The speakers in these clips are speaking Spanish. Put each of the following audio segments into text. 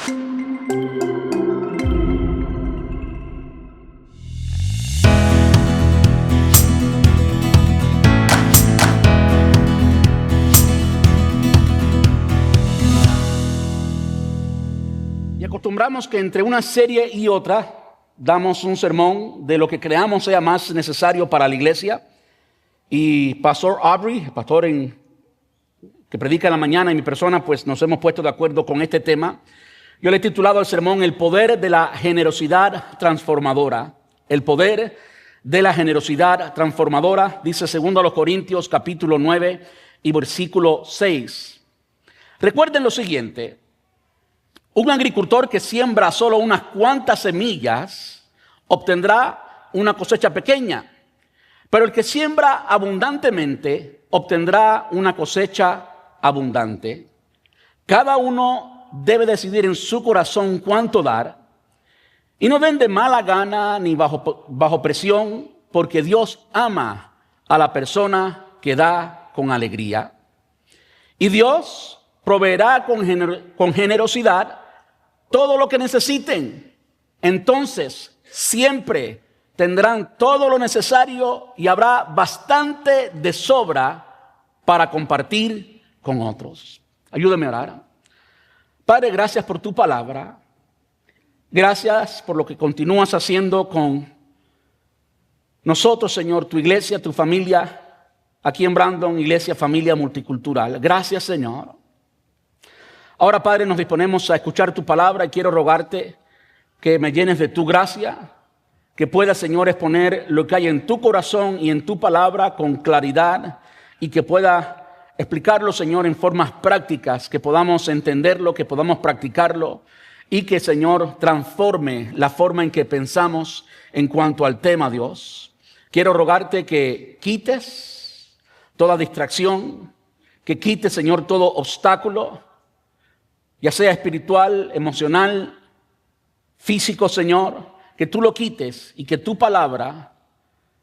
Y acostumbramos que entre una serie y otra damos un sermón de lo que creamos sea más necesario para la iglesia. Y Pastor Aubrey, el pastor que predica en la mañana, y mi persona, pues nos hemos puesto de acuerdo con este tema. Yo le he titulado al sermón El poder de la generosidad transformadora. El poder de la generosidad transformadora, dice 2 Corintios capítulo 9 y versículo 6. Recuerden lo siguiente: un agricultor que siembra solo unas cuantas semillas obtendrá una cosecha pequeña, pero el que siembra abundantemente obtendrá una cosecha abundante. Cada uno debe decidir en su corazón cuánto dar, y no den de mala gana ni bajo presión, porque Dios ama a la persona que da con alegría. Y Dios proveerá con generosidad todo lo que necesiten. Entonces siempre tendrán todo lo necesario y habrá bastante de sobra para compartir con otros. Ayúdame a orar. Padre, gracias por tu palabra. Gracias por lo que continúas haciendo con nosotros, Señor, tu iglesia, tu familia, aquí en Brandon, iglesia, familia multicultural. Gracias, Señor. Ahora, Padre, nos disponemos a escuchar tu palabra y quiero rogarte que me llenes de tu gracia, que puedas, Señor, exponer lo que hay en tu corazón y en tu palabra con claridad y que pueda explicarlo, Señor, en formas prácticas, que podamos entenderlo, que podamos practicarlo y que, Señor, transforme la forma en que pensamos en cuanto al tema, Dios. Quiero rogarte que quites toda distracción, que quites, Señor, todo obstáculo, ya sea espiritual, emocional, físico, Señor, que tú lo quites y que tu palabra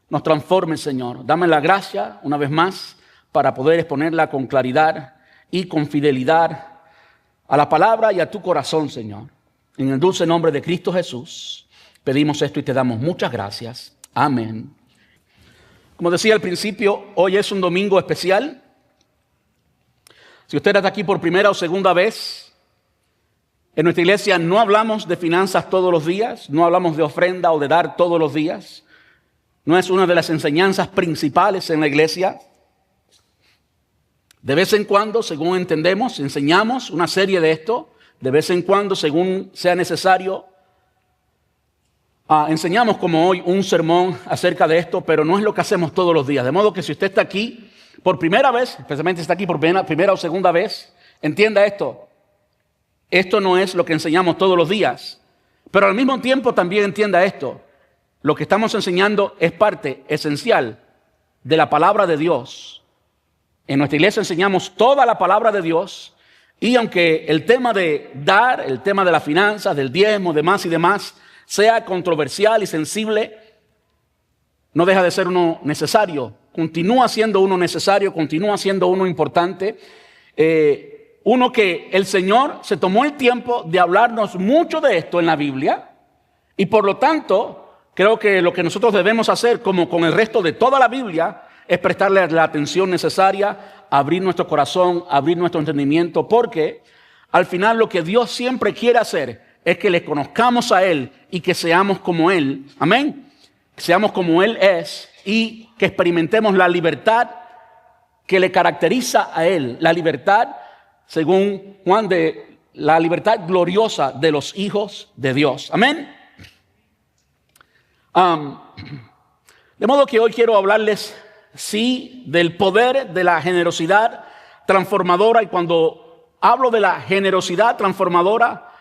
nos transforme, Señor. Dame la gracia, una vez más, para poder exponerla con claridad y con fidelidad a la palabra y a tu corazón, Señor. En el dulce nombre de Cristo Jesús, pedimos esto y te damos muchas gracias. Amén. Como decía al principio, hoy es un domingo especial. Si usted está aquí por primera o segunda vez, en nuestra iglesia no hablamos de finanzas todos los días, no hablamos de ofrenda o de dar todos los días. No es una de las enseñanzas principales en la iglesia. De vez en cuando, según entendemos, enseñamos una serie de esto. De vez en cuando, según sea necesario, enseñamos como hoy un sermón acerca de esto, pero no es lo que hacemos todos los días. De modo que si usted está aquí por primera vez, especialmente está aquí por primera o segunda vez, entienda esto. Esto no es lo que enseñamos todos los días, pero al mismo tiempo también entienda esto. Lo que estamos enseñando es parte esencial de la palabra de Dios. En nuestra iglesia enseñamos toda la palabra de Dios y aunque el tema de dar, el tema de las finanzas, del diezmo, demás y demás, sea controversial y sensible, no deja de ser uno necesario. Continúa siendo uno necesario, continúa siendo uno importante. Uno que el Señor se tomó el tiempo de hablarnos mucho de esto en la Biblia y por lo tanto creo que lo que nosotros debemos hacer como con el resto de toda la Biblia es prestarle la atención necesaria, abrir nuestro corazón, abrir nuestro entendimiento, porque al final lo que Dios siempre quiere hacer es que le conozcamos a Él y que seamos como Él. Amén. Que seamos como Él es y que experimentemos la libertad que le caracteriza a Él, la libertad según Juan, de la libertad gloriosa de los hijos de Dios. Amén. De modo que hoy quiero hablarles, sí, del poder de la generosidad transformadora. Y cuando hablo de la generosidad transformadora,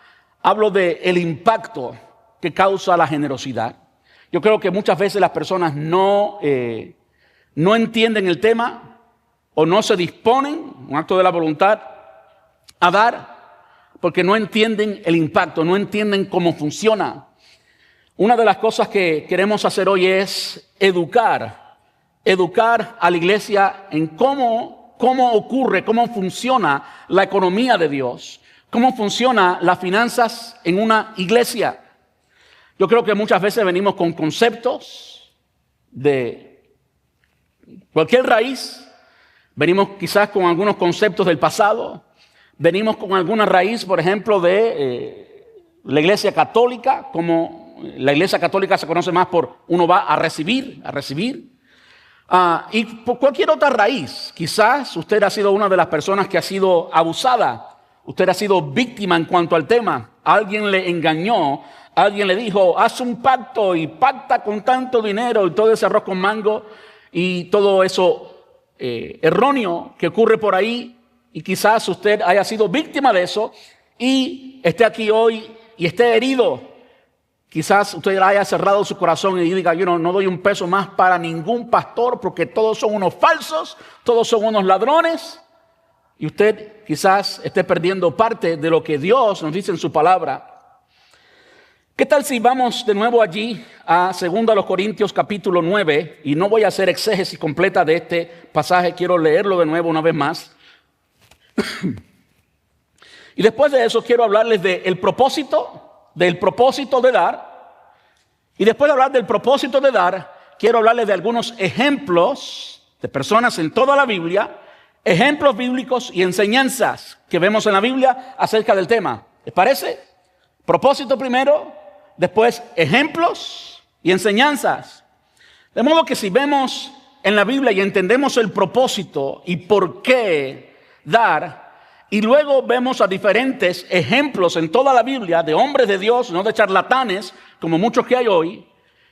hablo del impacto que causa la generosidad. Yo creo que muchas veces las personas no entienden el tema o no se disponen, un acto de la voluntad, a dar, porque no entienden el impacto, no entienden cómo funciona. Una de las cosas que queremos hacer hoy es educar a la iglesia en cómo ocurre, cómo funciona la economía de Dios, cómo funciona las finanzas en una iglesia. Yo creo que muchas veces venimos con conceptos de cualquier raíz. Venimos quizás con algunos conceptos del pasado. Venimos con alguna raíz, por ejemplo, de la iglesia católica, como la iglesia católica se conoce más por uno va a recibir. Y por cualquier otra raíz. Quizás usted ha sido una de las personas que ha sido abusada. Usted ha sido víctima en cuanto al tema. Alguien le engañó. Alguien le dijo, haz un pacto y pacta con tanto dinero y todo ese arroz con mango y todo eso erróneo que ocurre por ahí. Y quizás usted haya sido víctima de eso y esté aquí hoy y esté herido. Quizás usted haya cerrado su corazón y diga, yo no doy un peso más para ningún pastor porque todos son unos falsos, todos son unos ladrones. Y usted quizás esté perdiendo parte de lo que Dios nos dice en su palabra. ¿Qué tal si vamos de nuevo allí a 2 Corintios capítulo 9? Y no voy a hacer exégesis completa de este pasaje, quiero leerlo de nuevo una vez más. Y después de eso quiero hablarles del propósito de dar. Y después de hablar del propósito de dar, quiero hablarles de algunos ejemplos de personas en toda la Biblia, ejemplos bíblicos y enseñanzas que vemos en la Biblia acerca del tema. ¿Les parece? Propósito primero. Después, ejemplos y enseñanzas. De modo que si vemos en la Biblia y entendemos el propósito y por qué dar, y luego vemos a diferentes ejemplos en toda la Biblia de hombres de Dios, no de charlatanes, como muchos que hay hoy,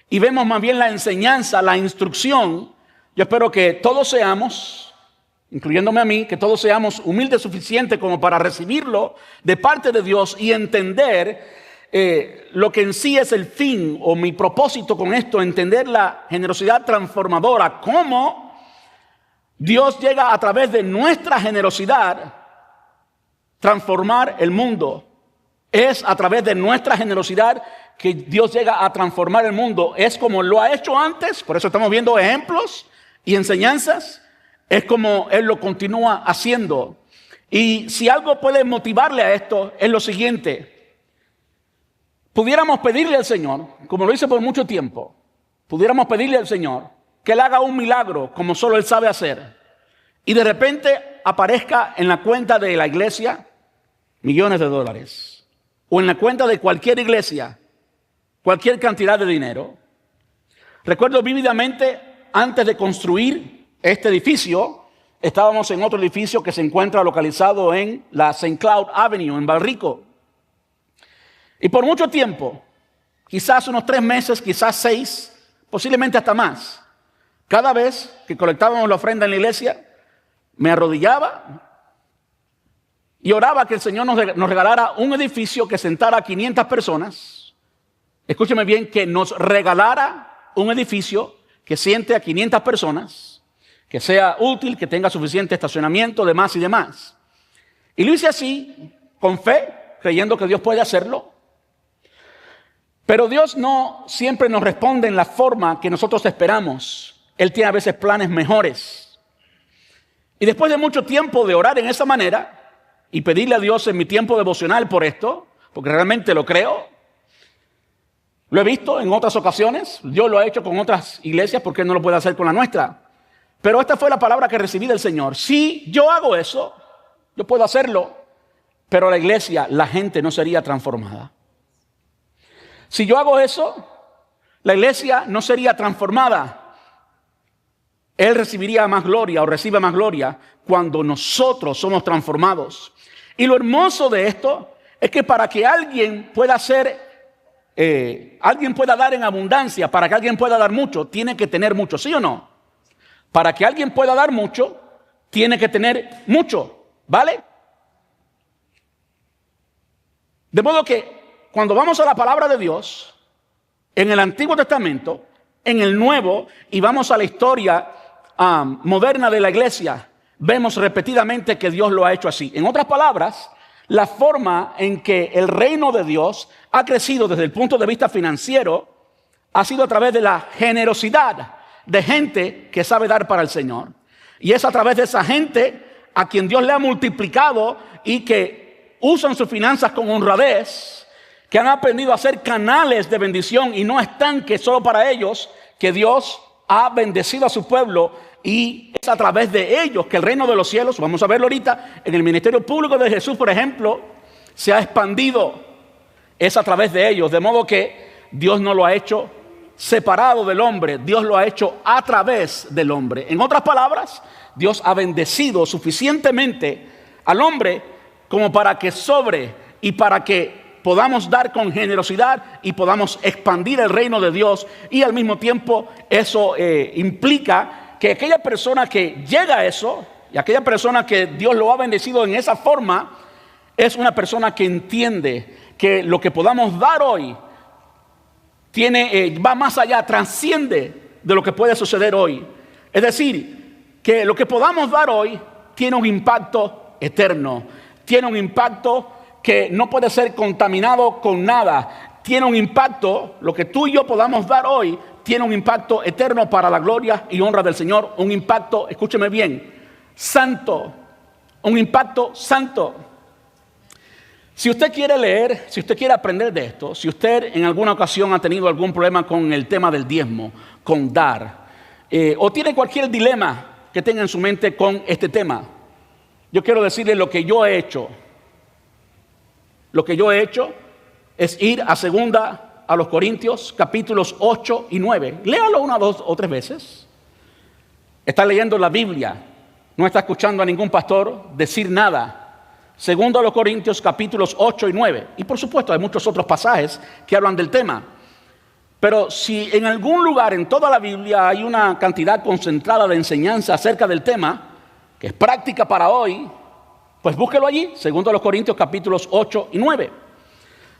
y vemos más bien la enseñanza, la instrucción, yo espero que todos seamos, incluyéndome a mí, que todos seamos humildes suficiente como para recibirlo de parte de Dios y entender lo que en sí es el fin o mi propósito con esto, entender la generosidad transformadora, cómo Dios llega a través de nuestra generosidad transformar el mundo. Es a través de nuestra generosidad que Dios llega a transformar el mundo. Es como lo ha hecho antes, por eso estamos viendo ejemplos y enseñanzas. Es como Él lo continúa haciendo. Y si algo puede motivarle a esto es lo siguiente. Pudiéramos pedirle al Señor, como lo hice por mucho tiempo, pudiéramos pedirle al Señor que Él haga un milagro como solo Él sabe hacer. Y de repente aparezca en la cuenta de la iglesia millones de dólares. O en la cuenta de cualquier iglesia, cualquier cantidad de dinero. Recuerdo vívidamente, antes de construir este edificio, estábamos en otro edificio que se encuentra localizado en la St. Cloud Avenue, en Barrico. Y por mucho tiempo, quizás unos 3 meses, quizás 6, posiblemente hasta más, cada vez que colectábamos la ofrenda en la iglesia, me arrodillaba y oraba que el Señor nos regalara un edificio que sentara a 500 personas. Escúcheme bien, que nos regalara un edificio que siente a 500 personas, que sea útil, que tenga suficiente estacionamiento, demás y demás. Y lo hice así, con fe, creyendo que Dios puede hacerlo. Pero Dios no siempre nos responde en la forma que nosotros esperamos. Él tiene a veces planes mejores. Y después de mucho tiempo de orar en esa manera y pedirle a Dios en mi tiempo devocional por esto, porque realmente lo creo, lo he visto en otras ocasiones, Dios lo ha hecho con otras iglesias, ¿por qué no lo puede hacer con la nuestra? Pero esta fue la palabra que recibí del Señor. Si yo hago eso, yo puedo hacerlo, pero la iglesia, la gente no sería transformada. Si yo hago eso, la iglesia no sería transformada. Él recibiría más gloria o recibe más gloria cuando nosotros somos transformados. Y lo hermoso de esto es que para que alguien pueda alguien pueda dar en abundancia, para que alguien pueda dar mucho, tiene que tener mucho, ¿sí o no? Para que alguien pueda dar mucho, tiene que tener mucho, ¿vale? De modo que cuando vamos a la palabra de Dios, en el Antiguo Testamento, en el Nuevo, y vamos a la historia moderna de la iglesia, vemos repetidamente que Dios lo ha hecho así. En otras palabras, la forma en que el reino de Dios ha crecido desde el punto de vista financiero ha sido a través de la generosidad de gente que sabe dar para el Señor. Y es a través de esa gente a quien Dios le ha multiplicado y que usan sus finanzas con honradez, que han aprendido a ser canales de bendición y no estanques solo para ellos, que Dios ha bendecido a su pueblo y es a través de ellos que el reino de los cielos, vamos a verlo ahorita, en el ministerio público de Jesús, por ejemplo, se ha expandido. Es a través de ellos, de modo que Dios no lo ha hecho separado del hombre, Dios lo ha hecho a través del hombre. En otras palabras, Dios ha bendecido suficientemente al hombre como para que sobre y para que podamos dar con generosidad y podamos expandir el reino de Dios. Y al mismo tiempo eso implica que aquella persona que llega a eso, y aquella persona que Dios lo ha bendecido en esa forma, es una persona que entiende que lo que podamos dar hoy va más allá, trasciende de lo que puede suceder hoy. Es decir, que lo que podamos dar hoy tiene un impacto eterno, tiene un impacto que no puede ser contaminado con nada, tiene un impacto, lo que tú y yo podamos dar hoy, tiene un impacto eterno para la gloria y honra del Señor, un impacto, escúcheme bien, santo, un impacto santo. Si usted quiere leer, si usted quiere aprender de esto, si usted en alguna ocasión ha tenido algún problema con el tema del diezmo, con dar, o tiene cualquier dilema que tenga en su mente con este tema, yo quiero decirle lo que yo he hecho. Lo que yo he hecho es ir a segunda a los Corintios, capítulos 8 y 9. Léalo 1, 2 o 3 veces. Está leyendo la Biblia, no está escuchando a ningún pastor decir nada. Segundo a los Corintios, capítulos 8 y 9. Y por supuesto hay muchos otros pasajes que hablan del tema. Pero si en algún lugar en toda la Biblia hay una cantidad concentrada de enseñanza acerca del tema, que es práctica para hoy, pues búsquelo allí, segundo a los Corintios, capítulos 8 y 9.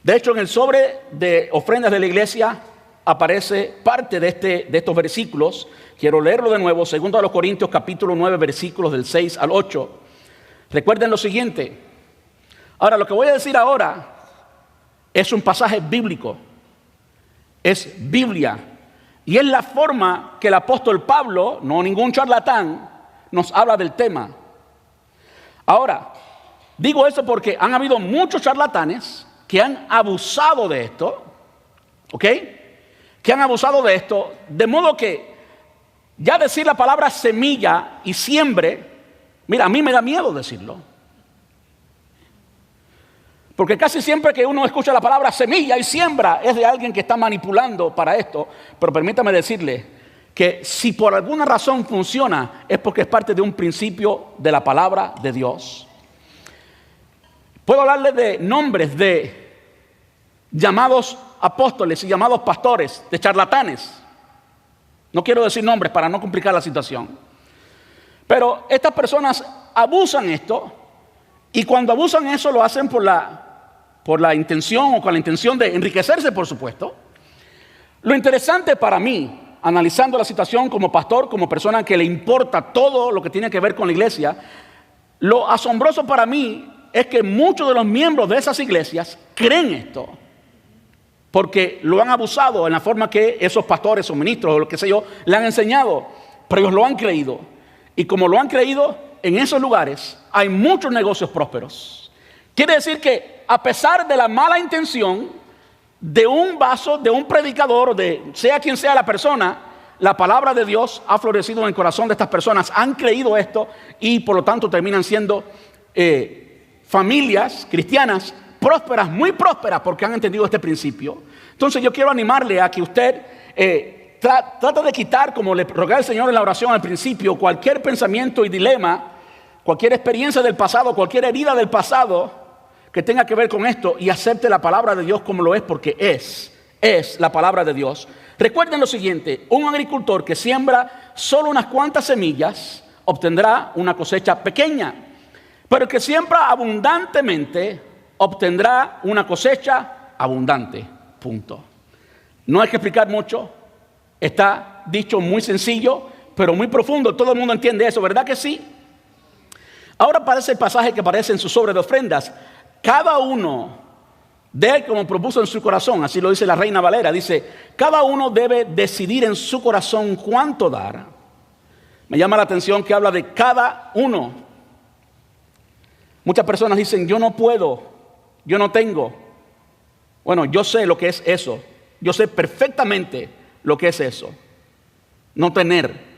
De hecho, en el sobre de ofrendas de la iglesia aparece parte de estos versículos. Quiero leerlo de nuevo, segundo a los Corintios, capítulo 9, versículos del 6 al 8. Recuerden lo siguiente. Ahora, lo que voy a decir ahora es un pasaje bíblico. Es Biblia. Y es la forma que el apóstol Pablo, no ningún charlatán, nos habla del tema. Ahora, digo eso porque han habido muchos charlatanes que han abusado de esto, ¿ok? Que han abusado de esto, de modo que ya decir la palabra semilla y siembre, mira, a mí me da miedo decirlo. Porque casi siempre que uno escucha la palabra semilla y siembra es de alguien que está manipulando para esto. Pero permítame decirle que si por alguna razón funciona es porque es parte de un principio de la palabra de Dios. Puedo hablarle de nombres de llamados apóstoles y llamados pastores, de charlatanes. No quiero decir nombres para no complicar la situación. Pero estas personas abusan esto y cuando abusan eso lo hacen por la intención o con la intención de enriquecerse, por supuesto. Lo interesante para mí, analizando la situación como pastor, como persona que le importa todo lo que tiene que ver con la iglesia, lo asombroso para mí es que muchos de los miembros de esas iglesias creen esto, porque lo han abusado en la forma que esos pastores o ministros o lo que sé yo le han enseñado, pero ellos lo han creído. Y como lo han creído, en esos lugares hay muchos negocios prósperos. Quiere decir que a pesar de la mala intención de un vaso, de un predicador, o de sea quien sea la persona, la palabra de Dios ha florecido en el corazón de estas personas, han creído esto y por lo tanto terminan siendo familias cristianas prósperas, muy prósperas, porque han entendido este principio. Entonces yo quiero animarle a que usted trata de quitar, como le rogué al Señor en la oración al principio, cualquier pensamiento y dilema, cualquier experiencia del pasado, cualquier herida del pasado que tenga que ver con esto y acepte la palabra de Dios como lo es, porque es la palabra de Dios. Recuerden lo siguiente: un agricultor que siembra solo unas cuantas semillas obtendrá una cosecha pequeña, pero el que siembra abundantemente obtendrá una cosecha abundante. Punto. No hay que explicar mucho. Está dicho muy sencillo, pero muy profundo. Todo el mundo entiende eso, ¿verdad que sí? Ahora aparece el pasaje que aparece en su sobre de ofrendas. Cada uno de, como propuso en su corazón, así lo dice la Reina Valera, dice, cada uno debe decidir en su corazón cuánto dar. Me llama la atención que habla de cada uno. Muchas personas dicen, yo no puedo yo no tengo. Bueno, yo sé lo que es eso. Yo sé perfectamente lo que es eso. No tener.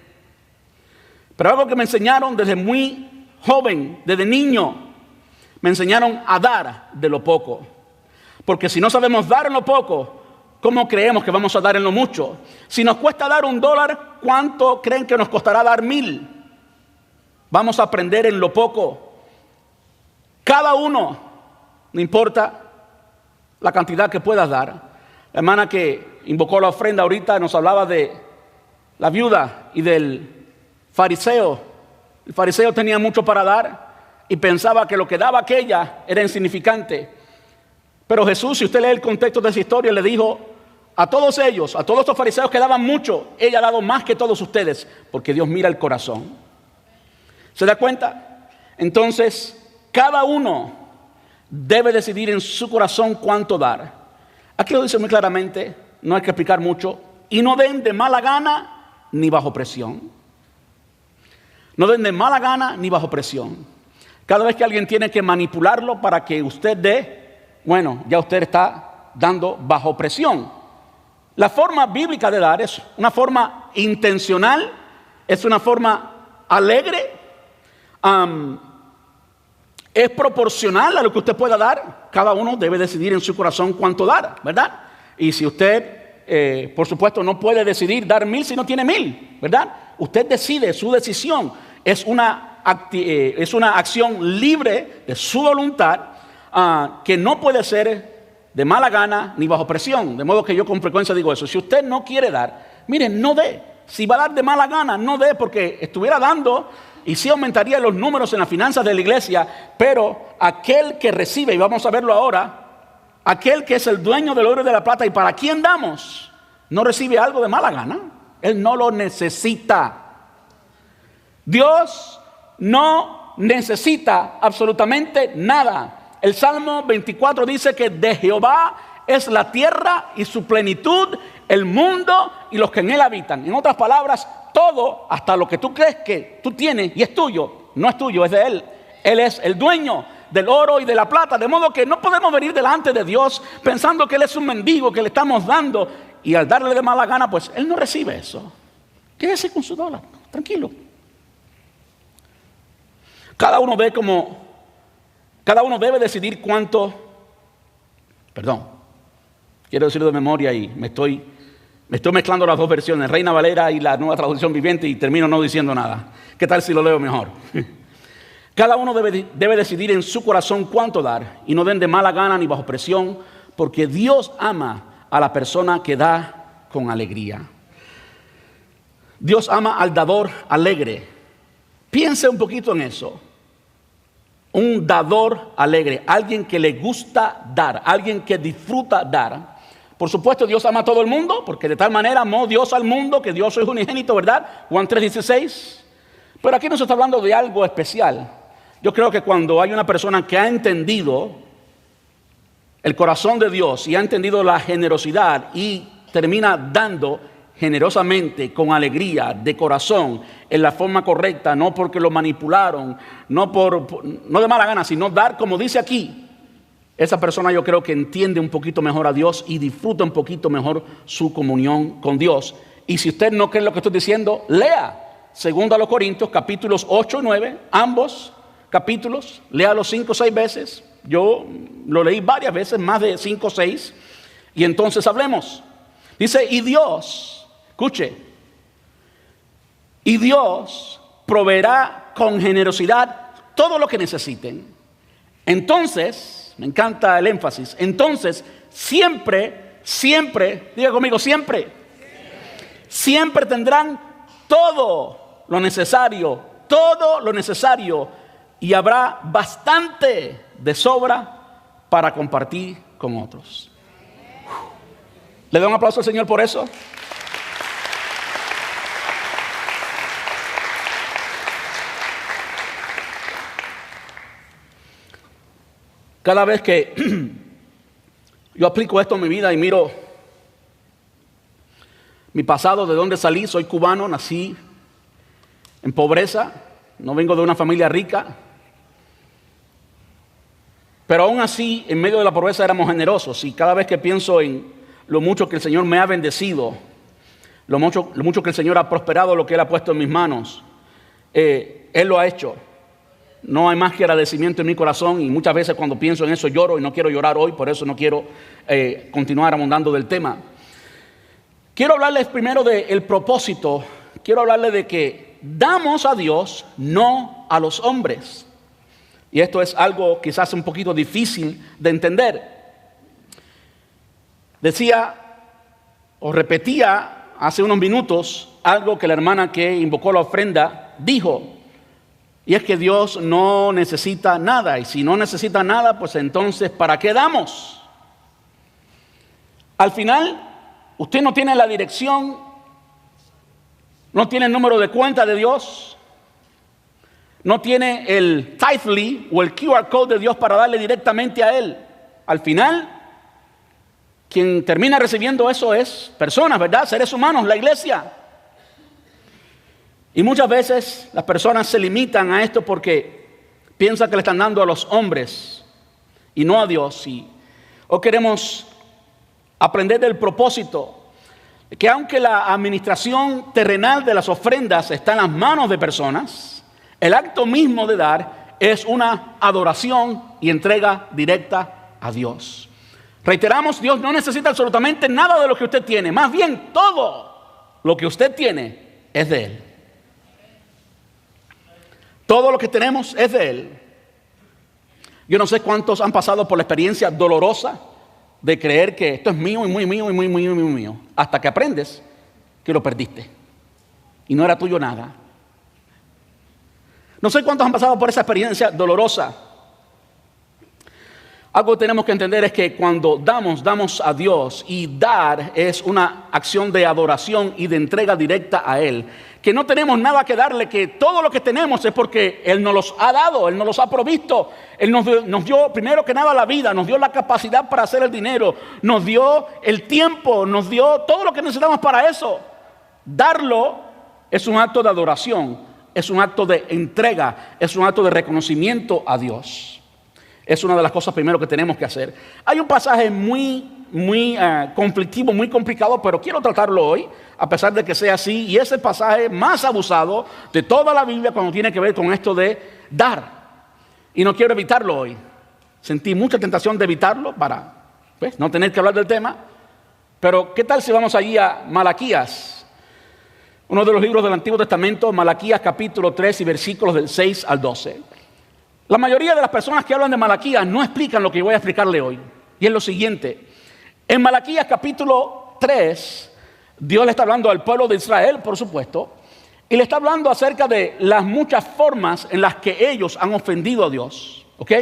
Pero algo que me enseñaron desde muy joven, desde niño, me enseñaron a dar de lo poco. Porque si no sabemos dar en lo poco, ¿cómo creemos que vamos a dar en lo mucho? Si nos cuesta dar $1, ¿cuánto creen que nos costará dar 1,000? Vamos a aprender en lo poco. Cada uno, no importa la cantidad que puedas dar. La hermana que invocó la ofrenda ahorita nos hablaba de la viuda y del fariseo. El fariseo tenía mucho para dar y pensaba que lo que daba aquella era insignificante. Pero Jesús, si usted lee el contexto de esa historia, le dijo a todos ellos, a todos estos fariseos que daban mucho, ella ha dado más que todos ustedes, porque Dios mira el corazón. ¿Se da cuenta? Entonces, cada uno debe decidir en su corazón cuánto dar. Aquí lo dice muy claramente, no hay que explicar mucho. Y no den de mala gana ni bajo presión. No den de mala gana ni bajo presión. Cada vez que alguien tiene que manipularlo para que usted dé, bueno, ya usted está dando bajo presión. La forma bíblica de dar es una forma intencional, es una forma alegre, es proporcional a lo que usted pueda dar. Cada uno debe decidir en su corazón cuánto dar, ¿verdad? Y si usted, por supuesto, no puede decidir dar 1,000 si no tiene 1,000, ¿verdad? Usted decide, su decisión es una acción libre de su voluntad, que no puede ser de mala gana ni bajo presión. De modo que yo con frecuencia digo eso. Si usted no quiere dar, miren, no dé. Si va a dar de mala gana, no dé, porque estuviera dando y sí aumentaría los números en las finanzas de la iglesia. Pero aquel que recibe, y vamos a verlo ahora, aquel que es el dueño del oro y de la plata y para quien damos, no recibe algo de mala gana. Él no lo necesita. Dios no necesita absolutamente nada. El Salmo 24 dice que de Jehová es la tierra y su plenitud, el mundo y los que en él habitan. En otras palabras, todo, hasta lo que tú crees que tú tienes y es tuyo, no es tuyo, es de él. Él es el dueño del oro y de la plata. De modo que no podemos venir delante de Dios pensando que él es un mendigo que le estamos dando, y al darle de mala gana, pues él no recibe eso. Quédese con su dólar, tranquilo. Cada uno debe decidir cuánto. Quiero decirlo de memoria y me estoy mezclando las dos versiones, Reina Valera y la Nueva Traducción Viviente, y termino no diciendo nada. ¿Qué tal si lo leo mejor? Cada uno debe decidir en su corazón cuánto dar, y no den de mala gana ni bajo presión, porque Dios ama a la persona que da con alegría. Dios ama al dador alegre. Piense un poquito en eso. Un dador alegre, alguien que le gusta dar, alguien que disfruta dar. Por supuesto, Dios ama a todo el mundo, porque de tal manera amó Dios al mundo que dio a su Hijo unigénito, ¿verdad? Juan 3:16. Pero aquí no se está hablando de algo especial. Yo creo que cuando hay una persona que ha entendido el corazón de Dios y ha entendido la generosidad y termina dando generosamente, con alegría, de corazón, en la forma correcta, no porque lo manipularon, no de mala gana, sino dar como dice aquí, esa persona yo creo que entiende un poquito mejor a Dios y disfruta un poquito mejor su comunión con Dios. Y si usted no cree lo que estoy diciendo, lea 2 Corintios capítulos 8 y 9, ambos capítulos, léalos 5 o 6 veces. Yo lo leí varias veces, más de 5 o 6, y entonces hablemos. Dice, y Dios, escuche, y Dios proveerá con generosidad todo lo que necesiten. Entonces, me encanta el énfasis, entonces siempre, diga conmigo, siempre tendrán todo lo necesario, y habrá bastante de sobra para compartir con otros. ¿Le doy un aplauso al Señor por eso? Cada vez que yo aplico esto en mi vida y miro mi pasado, de dónde salí, soy cubano, nací en pobreza, no vengo de una familia rica. Pero aún así, en medio de la pobreza éramos generosos. Y cada vez que pienso en lo mucho que el Señor me ha bendecido, lo mucho que el Señor ha prosperado, lo que Él ha puesto en mis manos, Él lo ha hecho. No hay más que agradecimiento en mi corazón, y muchas veces cuando pienso en eso lloro, y no quiero llorar hoy, por eso no quiero continuar abundando del tema. Quiero hablarles primero del propósito. Quiero hablarles de que damos a Dios, no a los hombres. Y esto es algo quizás un poquito difícil de entender. Decía o repetía hace unos minutos algo que la hermana que invocó la ofrenda dijo. Y es que Dios no necesita nada. Y si no necesita nada, pues entonces ¿para qué damos? Al final, usted no tiene la dirección, no tiene el número de cuenta de Dios, no tiene el Tithely o el QR code de Dios para darle directamente a Él. Al final, quien termina recibiendo eso es personas, ¿verdad? Seres humanos, la iglesia. Y muchas veces las personas se limitan a esto porque piensan que le están dando a los hombres y no a Dios. O queremos aprender del propósito, que aunque la administración terrenal de las ofrendas está en las manos de personas, el acto mismo de dar es una adoración y entrega directa a Dios. Reiteramos, Dios no necesita absolutamente nada de lo que usted tiene. Más bien, todo lo que usted tiene es de Él. Todo lo que tenemos es de Él. Yo no sé cuántos han pasado por la experiencia dolorosa de creer que esto es mío y muy mío y muy mío, hasta que aprendes que lo perdiste y no era tuyo nada. No sé cuántos han pasado por esa experiencia dolorosa. Algo que tenemos que entender es que cuando damos a Dios, y dar es una acción de adoración y de entrega directa a Él. Que no tenemos nada que darle, que todo lo que tenemos es porque Él nos los ha dado, Él nos los ha provisto. Él nos dio primero que nada la vida, nos dio la capacidad para hacer el dinero, nos dio el tiempo, nos dio todo lo que necesitamos para eso. Darlo es un acto de adoración, es un acto de entrega, es un acto de reconocimiento a Dios. Es una de las cosas primero que tenemos que hacer. Hay un pasaje muy conflictivo, muy complicado, pero quiero tratarlo hoy, a pesar de que sea así. Y es el pasaje más abusado de toda la Biblia cuando tiene que ver con esto de dar. Y no quiero evitarlo hoy. Sentí mucha tentación de evitarlo para no tener que hablar del tema. Pero ¿qué tal si vamos allí a Malaquías? Uno de los libros del Antiguo Testamento, Malaquías capítulo 3 y versículos del 6 al 12. La mayoría de las personas que hablan de Malaquías no explican lo que voy a explicarle hoy. Y es lo siguiente. En Malaquías capítulo 3, Dios le está hablando al pueblo de Israel, por supuesto, y le está hablando acerca de las muchas formas en las que ellos han ofendido a Dios. ¿Ok?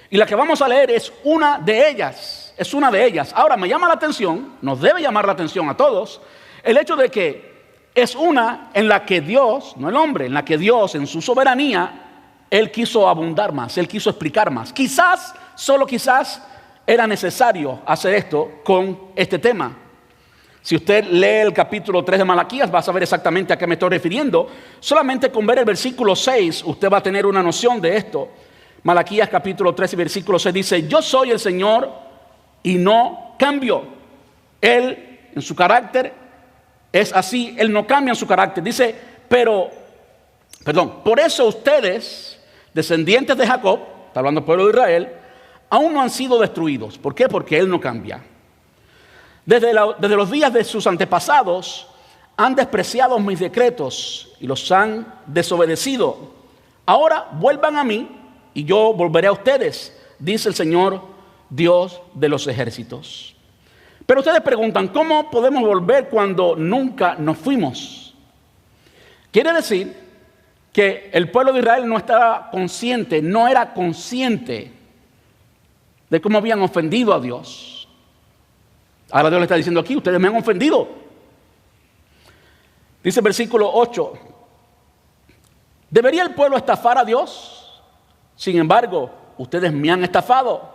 Y la que vamos a leer es una de ellas. Es una de ellas. Ahora, me llama la atención, nos debe llamar la atención a todos, el hecho de que es una en la que Dios, no el hombre, en la que Dios en su soberanía, Él quiso abundar más, Él quiso explicar más. Quizás, solo quizás, era necesario hacer esto con este tema. Si usted lee el capítulo 3 de Malaquías, va a saber exactamente a qué me estoy refiriendo. Solamente con ver el versículo 6, usted va a tener una noción de esto. Malaquías capítulo 3 y versículo 6 dice: yo soy el Señor y no cambio. Él, en su carácter, es así, Él no cambia en su carácter. Dice, por eso ustedes, descendientes de Jacob, está hablando del pueblo de Israel, aún no han sido destruidos. ¿Por qué? Porque Él no cambia. Desde los días de sus antepasados han despreciado mis decretos y los han desobedecido. Ahora vuelvan a mí y yo volveré a ustedes, dice el Señor, Dios de los ejércitos. Pero ustedes preguntan, ¿cómo podemos volver cuando nunca nos fuimos? Quiere decir que el pueblo de Israel no era consciente de cómo habían ofendido a Dios. Ahora Dios le está diciendo aquí, ustedes me han ofendido. Dice el versículo 8, ¿debería el pueblo estafar a Dios? Sin embargo, ustedes me han estafado.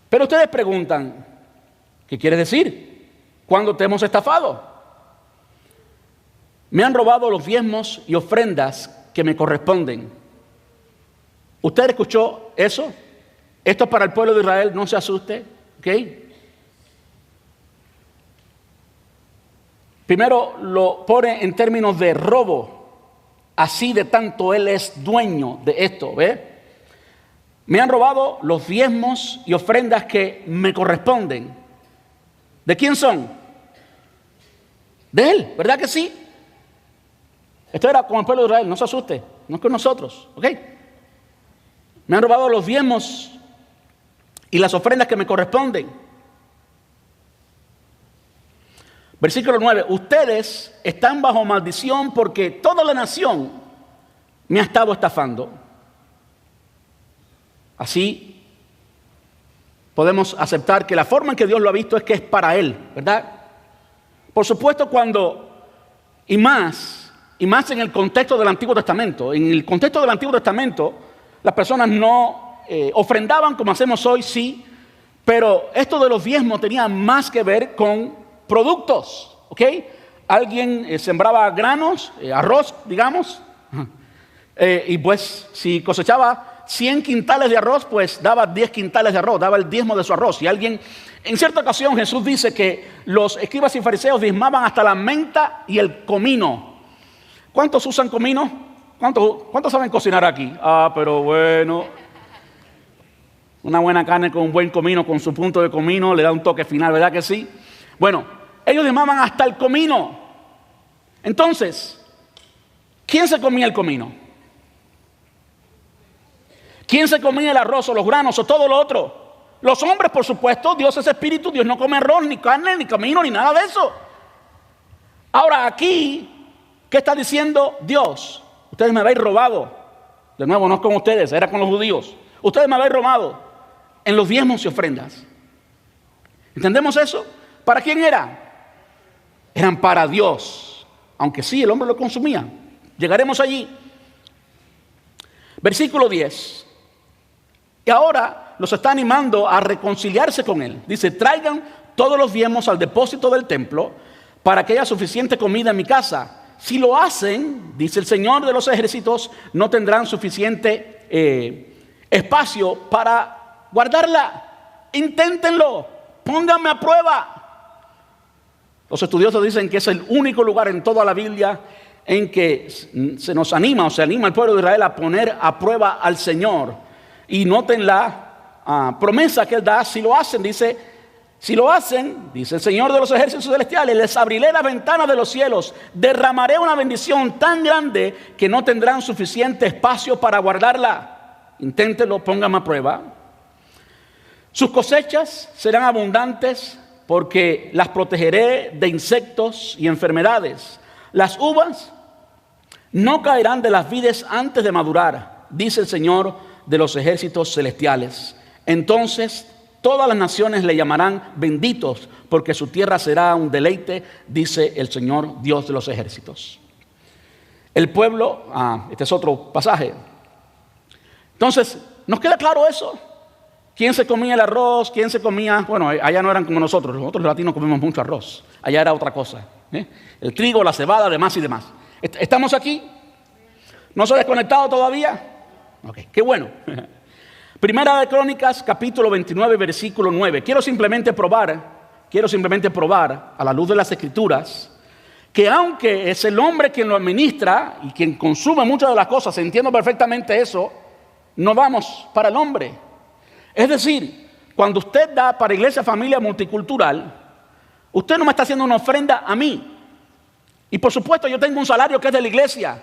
Pero ustedes preguntan, ¿qué quiere decir? ¿Cuándo te hemos estafado? Me han robado los diezmos y ofrendas que me corresponden. ¿Usted escuchó eso? Esto es para el pueblo de Israel, no se asuste, ¿ok? Primero lo pone en términos de robo, así de tanto él es dueño de esto, ¿ve? Me han robado los diezmos y ofrendas que me corresponden. ¿De quién son? De él, ¿verdad que sí? Esto era con el pueblo de Israel, no se asuste, no es con nosotros, ¿ok? Me han robado los diezmos y las ofrendas que me corresponden. Versículo 9, ustedes están bajo maldición porque toda la nación me ha estado estafando. Así podemos aceptar que la forma en que Dios lo ha visto es que es para Él, ¿verdad? Por supuesto, y más en el contexto del Antiguo Testamento. En el contexto del Antiguo Testamento, las personas no ofrendaban como hacemos hoy, sí, pero esto de los diezmos tenía más que ver con productos, ¿ok? Alguien sembraba granos, arroz, digamos, y pues si cosechaba 100 quintales de arroz, pues daba 10 quintales de arroz, daba el diezmo de su arroz. Y alguien, en cierta ocasión Jesús dice que los escribas y fariseos diezmaban hasta la menta y el comino. ¿Cuántos usan comino? ¿Cuántos saben cocinar aquí? Ah, pero bueno, una buena carne con un buen comino, con su punto de comino, le da un toque final, ¿verdad que sí? Bueno, ellos diezmaban hasta el comino. Entonces, ¿quién se comía el comino? ¿Quién se comía el arroz o los granos o todo lo otro? Los hombres, por supuesto. Dios es espíritu, Dios no come arroz, ni carne, ni comino, ni nada de eso. Ahora aquí, ¿qué está diciendo Dios? Ustedes me habéis robado. De nuevo, no es con ustedes, era con los judíos. Ustedes me habéis robado en los diezmos y ofrendas. ¿Entendemos eso? ¿Para quién era? Eran para Dios. Aunque sí, el hombre lo consumía. Llegaremos allí. Versículo 10. Y ahora los está animando a reconciliarse con él. Dice, traigan todos los diezmos al depósito del templo para que haya suficiente comida en mi casa. Si lo hacen, dice el Señor de los ejércitos, no tendrán suficiente espacio para guardarla. Inténtenlo, pónganme a prueba. Los estudiosos dicen que es el único lugar en toda la Biblia en que se nos anima o se anima al pueblo de Israel a poner a prueba al Señor. Y noten la promesa que Él da. Si lo hacen, dice el Señor de los ejércitos celestiales, les abriré la ventana de los cielos, derramaré una bendición tan grande que no tendrán suficiente espacio para guardarla. Inténtenlo, pónganme a prueba. Sus cosechas serán abundantes porque las protegeré de insectos y enfermedades. Las uvas no caerán de las vides antes de madurar, dice el Señor de los ejércitos celestiales. Entonces todas las naciones le llamarán benditos, porque su tierra será un deleite, dice el Señor Dios de los ejércitos. El pueblo, este es otro pasaje. Entonces, ¿nos queda claro eso? ¿Quién se comía el arroz? ¿Quién se comía? Bueno, allá no eran como nosotros los latinos comemos mucho arroz. Allá era otra cosa, el trigo, la cebada, demás y demás. ¿Estamos aquí? ¿No se ha desconectado todavía? Ok, qué bueno. Primera de Crónicas, capítulo 29, versículo 9. Quiero simplemente probar a la luz de las Escrituras que aunque es el hombre quien lo administra y quien consume muchas de las cosas, entiendo perfectamente eso, no vamos para el hombre. Es decir, cuando usted da para Iglesia Familia Multicultural, usted no me está haciendo una ofrenda a mí. Y por supuesto yo tengo un salario que es de la iglesia.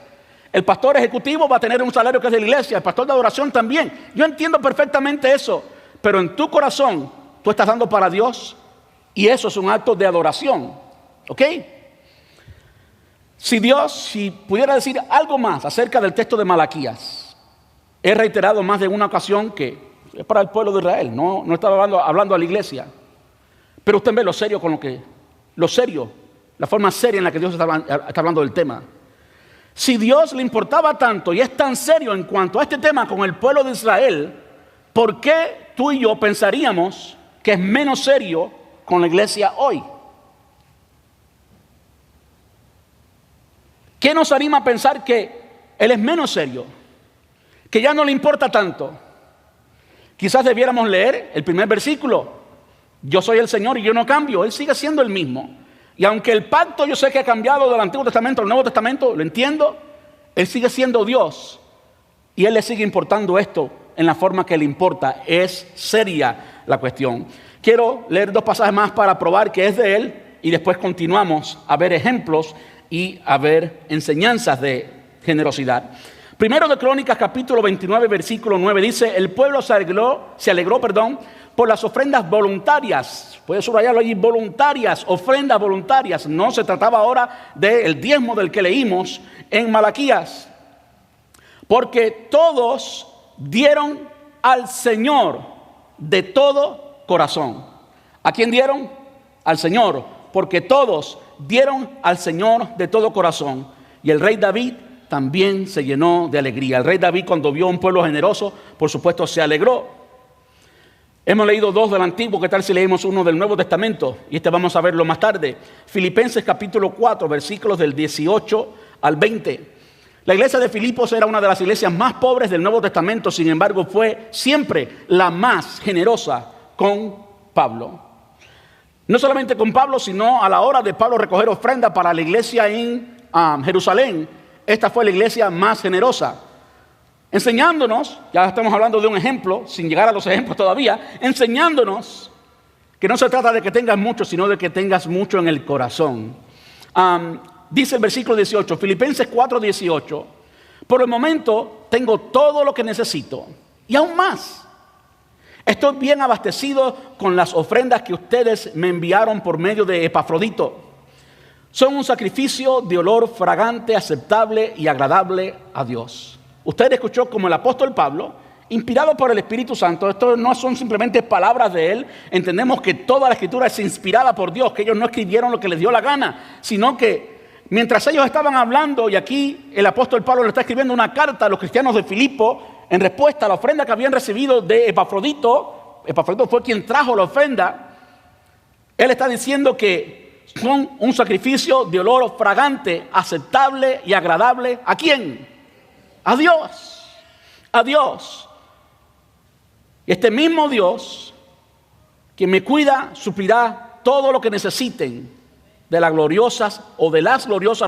El pastor ejecutivo va a tener un salario que es de la iglesia. El pastor de adoración también. Yo entiendo perfectamente eso. Pero en tu corazón tú estás dando para Dios. Y eso es un acto de adoración. ¿Ok? Si pudiera decir algo más acerca del texto de Malaquías. He reiterado más de una ocasión que es para el pueblo de Israel. No estaba hablando a la iglesia. Pero usted ve lo serio la forma seria en la que Dios está hablando del tema. Si Dios le importaba tanto y es tan serio en cuanto a este tema con el pueblo de Israel, ¿por qué tú y yo pensaríamos que es menos serio con la iglesia hoy? ¿Qué nos anima a pensar que Él es menos serio? que ya no le importa tanto. Quizás debiéramos leer el primer versículo. Yo soy el Señor y yo no cambio. Él sigue siendo el mismo. Y aunque el pacto yo sé que ha cambiado del Antiguo Testamento al Nuevo Testamento, lo entiendo, Él sigue siendo Dios. Y Él le sigue importando esto en la forma que le importa. Es seria la cuestión. Quiero leer 2 pasajes más para probar que es de Él y después continuamos a ver ejemplos y a ver enseñanzas de generosidad. Primero de Crónicas, capítulo 29, versículo 9, dice: el pueblo se alegró, por las ofrendas voluntarias. Puede subrayarlo allí, voluntarias, ofrendas voluntarias. No se trataba ahora del diezmo del que leímos en Malaquías. Porque todos dieron al Señor de todo corazón. ¿A quién dieron? Al Señor. Porque todos dieron al Señor de todo corazón. Y el rey David también se llenó de alegría. El rey David, cuando vio un pueblo generoso, por supuesto se alegró. Hemos leído 2 del Antiguo, ¿qué tal si leemos uno del Nuevo Testamento? Y vamos a verlo más tarde. Filipenses capítulo 4, versículos del 18 al 20. La iglesia de Filipos era una de las iglesias más pobres del Nuevo Testamento, sin embargo fue siempre la más generosa con Pablo. No solamente con Pablo, sino a la hora de Pablo recoger ofrenda para la iglesia en Jerusalén. Esta fue la iglesia más generosa. Enseñándonos, ya estamos hablando de un ejemplo, sin llegar a los ejemplos todavía, enseñándonos que no se trata de que tengas mucho, sino de que tengas mucho en el corazón. Dice el versículo 18, Filipenses 4, 18, por el momento tengo todo lo que necesito y aún más. Estoy bien abastecido con las ofrendas que ustedes me enviaron por medio de Epafrodito. Son un sacrificio de olor fragante, aceptable y agradable a Dios. Usted escuchó como el apóstol Pablo, inspirado por el Espíritu Santo. Esto no son simplemente palabras de él. Entendemos que toda la escritura es inspirada por Dios, que ellos no escribieron lo que les dio la gana, sino que mientras ellos estaban hablando, y aquí el apóstol Pablo le está escribiendo una carta a los cristianos de Filipo en respuesta a la ofrenda que habían recibido de Epafrodito. Epafrodito fue quien trajo la ofrenda. Él está diciendo que son un sacrificio de olor fragante, aceptable y agradable. ¿A quién? A Dios. A Dios. Y este mismo Dios que me cuida suplirá todo lo que necesiten de las gloriosas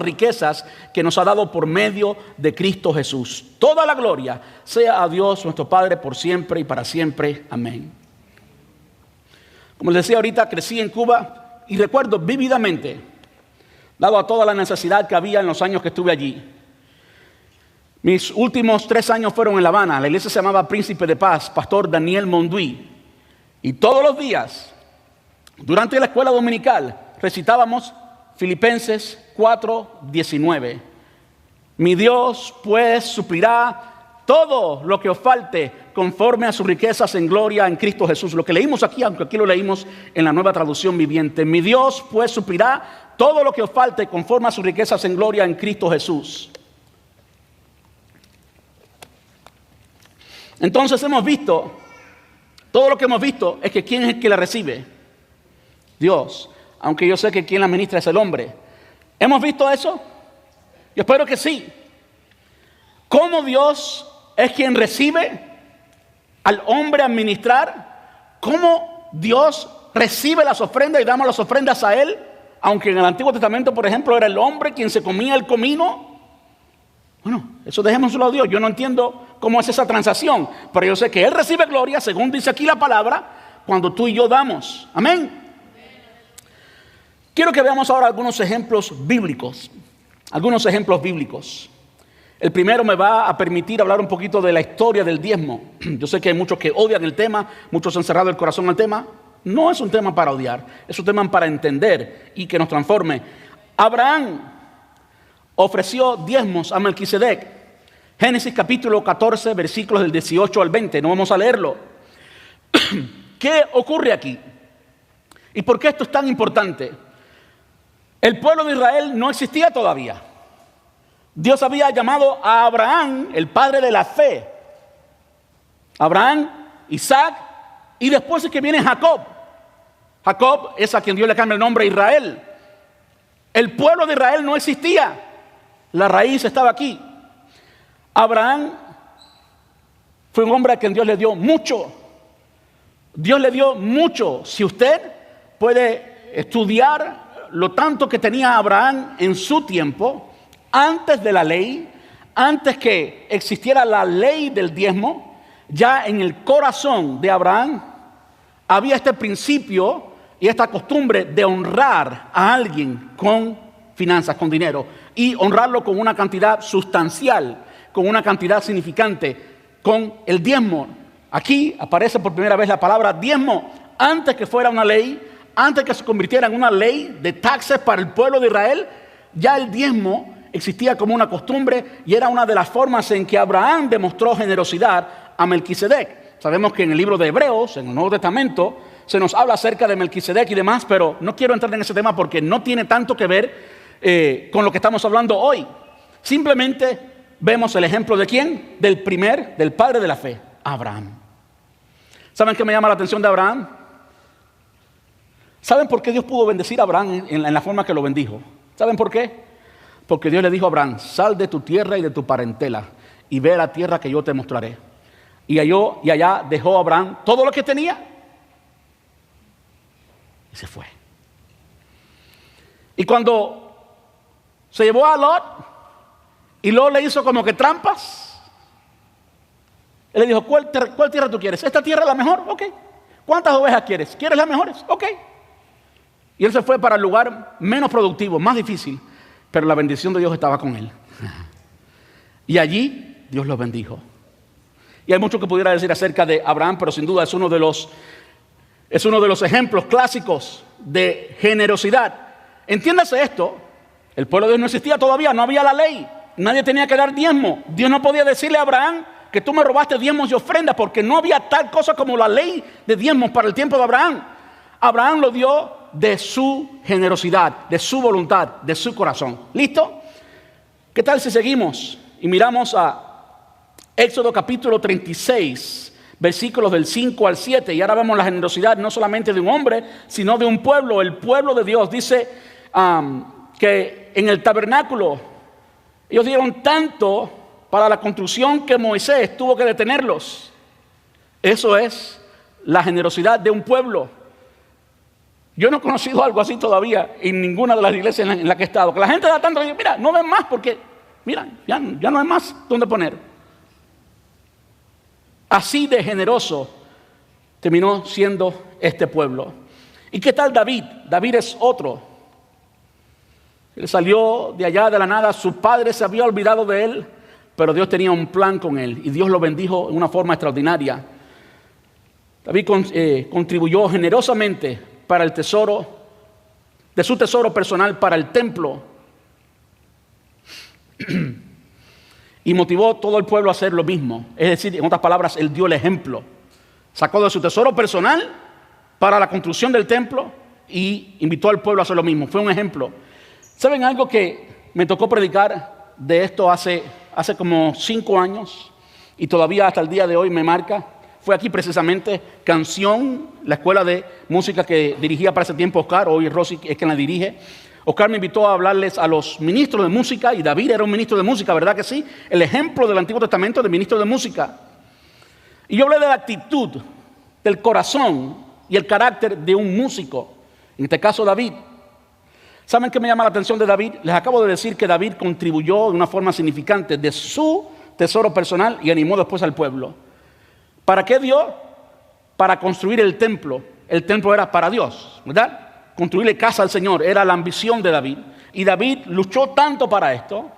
riquezas que nos ha dado por medio de Cristo Jesús. Toda la gloria sea a Dios nuestro Padre por siempre y para siempre. Amén. Como les decía ahorita, crecí en Cuba y recuerdo vívidamente, dado a toda la necesidad que había en los años que estuve allí. Mis últimos 3 años fueron en La Habana. La iglesia se llamaba Príncipe de Paz, Pastor Daniel Monduí. Y todos los días, durante la escuela dominical, recitábamos Filipenses 4:19. Mi Dios pues suplirá todo lo que os falte conforme a sus riquezas en gloria en Cristo Jesús. Lo que leímos aquí, aunque aquí lo leímos en la Nueva Traducción Viviente. Mi Dios pues suplirá todo lo que os falte conforme a sus riquezas en gloria en Cristo Jesús. Entonces hemos visto, todo lo que hemos visto es que ¿quién es el que la recibe? Dios. Aunque yo sé que quien la administra es el hombre. ¿Hemos visto eso? Yo espero que sí. ¿Cómo Dios es quien recibe al hombre administrar? ¿Cómo Dios recibe las ofrendas y damos las ofrendas a Él? Aunque en el Antiguo Testamento, por ejemplo, era el hombre quien se comía el comino. Bueno, eso dejémoslo a Dios. Yo no entiendo cómo es esa transacción, pero yo sé que Él recibe gloria, según dice aquí la palabra, cuando tú y yo damos. Amén. Quiero que veamos ahora algunos ejemplos bíblicos. Algunos ejemplos bíblicos. El primero me va a permitir hablar un poquito de la historia del diezmo. Yo sé que hay muchos que odian el tema, muchos han cerrado el corazón al tema. No es un tema para odiar, es un tema para entender y que nos transforme. Abraham ofreció diezmos a Melquisedec. Génesis capítulo 14, versículos del 18 al 20. No vamos a leerlo. ¿Qué ocurre aquí? ¿Y por qué esto es tan importante? El pueblo de Israel no existía todavía. Dios había llamado a Abraham, el padre de la fe. Abraham, Isaac, y después es que viene Jacob. Jacob es a quien Dios le cambia el nombre a Israel. El pueblo de Israel no existía. La raíz estaba aquí. Abraham Fue un hombre a quien Dios le dio mucho. Dios le dio mucho. Si usted puede estudiar lo tanto que tenía Abraham en su tiempo, antes de la ley, antes que existiera la ley del diezmo, ya en el corazón de Abraham había este principio y esta costumbre de honrar a alguien con finanzas, con dinero, y honrarlo con una cantidad sustancial, con una cantidad significante, con el diezmo. Aquí aparece por primera vez la palabra diezmo, antes que fuera una ley, antes que se convirtiera en una ley de taxes para el pueblo de Israel. Ya el diezmo existía como una costumbre y era una de las formas en que Abraham demostró generosidad a Melquisedec. Sabemos que en el libro de Hebreos, en el Nuevo Testamento, se nos habla acerca de Melquisedec y demás, pero no quiero entrar en ese tema porque no tiene tanto que ver con lo que estamos hablando hoy. Simplemente vemos el ejemplo de ¿quién? Del padre de la fe, Abraham. ¿Saben qué me llama la atención de Abraham? ¿Saben por qué Dios pudo bendecir a Abraham en la forma que lo bendijo? ¿Saben por qué? Porque Dios le dijo a Abraham: sal de tu tierra y de tu parentela y ve a la tierra que yo te mostraré. Y allá dejó a Abraham todo lo que tenía y se fue. Y cuando se llevó a Lot y Lot le hizo como que trampas, él le dijo: ¿Cuál tierra tú quieres? ¿Esta tierra es la mejor? Ok. ¿Cuántas ovejas quieres? ¿Quieres las mejores? Ok. Y él se fue para el lugar menos productivo, más difícil, pero la bendición de Dios estaba con él. Y allí Dios los bendijo. Y hay mucho que pudiera decir acerca de Abraham, pero sin duda es uno de los ejemplos clásicos de generosidad. Entiéndase esto: el pueblo de Dios no existía todavía, no había la ley, nadie tenía que dar diezmo. Dios no podía decirle a Abraham que tú me robaste diezmos y ofrendas, porque no había tal cosa como la ley de diezmos para el tiempo de Abraham. Abraham lo dio de su generosidad, de su voluntad, de su corazón. ¿Listo? ¿Qué tal si seguimos y miramos a Éxodo capítulo 36, versículos del 5 al 7? Y ahora vemos la generosidad no solamente de un hombre, sino de un pueblo, el pueblo de Dios. Dice que en el tabernáculo ellos dieron tanto para la construcción que Moisés tuvo que detenerlos. Eso es la generosidad de un pueblo. Yo no he conocido algo así todavía en ninguna de las iglesias en la que he estado. Que la gente da tanto y dice: mira, no ven más porque, mira, ya no hay más donde poner. Así de generoso terminó siendo este pueblo. ¿Y qué tal David? David es otro. Él salió de allá de la nada, su padre se había olvidado de él, pero Dios tenía un plan con él y Dios lo bendijo de una forma extraordinaria. David contribuyó generosamente para el tesoro, de su tesoro personal para el templo, y motivó a todo el pueblo a hacer lo mismo. Es decir, en otras palabras, él dio el ejemplo. Sacó de su tesoro personal para la construcción del templo y invitó al pueblo a hacer lo mismo. Fue un ejemplo. ¿Saben algo que me tocó predicar de esto hace como 5 años y todavía hasta el día de hoy me marca? Fue aquí precisamente Canción, la escuela de música que dirigía para ese tiempo Oscar. Hoy Rosy es quien la dirige. Oscar me invitó a hablarles a los ministros de música, y David era un ministro de música, ¿verdad que sí? El ejemplo del Antiguo Testamento de ministro de música. Y yo hablé de la actitud, del corazón y el carácter de un músico, en este caso David. ¿Saben qué me llama la atención de David? Les acabo de decir que David contribuyó de una forma significante de su tesoro personal y animó después al pueblo. ¿Para qué dio? Para construir el templo. El templo era para Dios, ¿verdad? Construirle casa al Señor era la ambición de David. Y David luchó tanto para esto.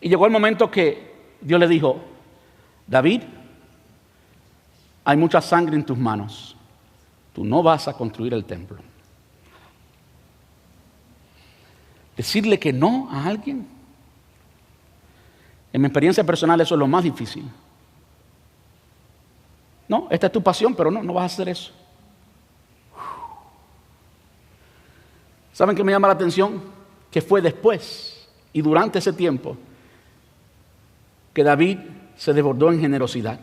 Y llegó el momento que Dios le dijo: David, hay mucha sangre en tus manos. Tú no vas a construir el templo. Decirle que no a alguien, en mi experiencia personal, eso es lo más difícil. No, esta es tu pasión, pero no vas a hacer eso. ¿Saben qué me llama la atención? Que fue después y durante ese tiempo que David se desbordó en generosidad.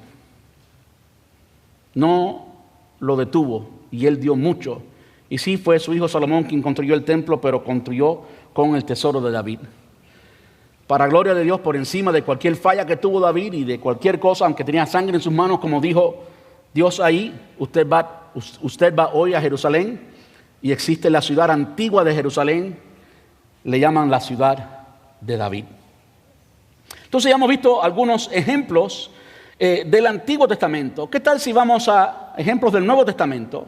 No lo detuvo y él dio mucho. Y sí, fue su hijo Salomón quien construyó el templo, pero construyó con el tesoro de David. para gloria de Dios, por encima de cualquier falla que tuvo David y de cualquier cosa, aunque tenía sangre en sus manos, como dijo Dios ahí, usted va hoy a Jerusalén y existe la ciudad antigua de Jerusalén, le llaman la ciudad de David. Entonces ya hemos visto algunos ejemplos del Antiguo Testamento. ¿Qué tal si vamos a ejemplos del Nuevo Testamento?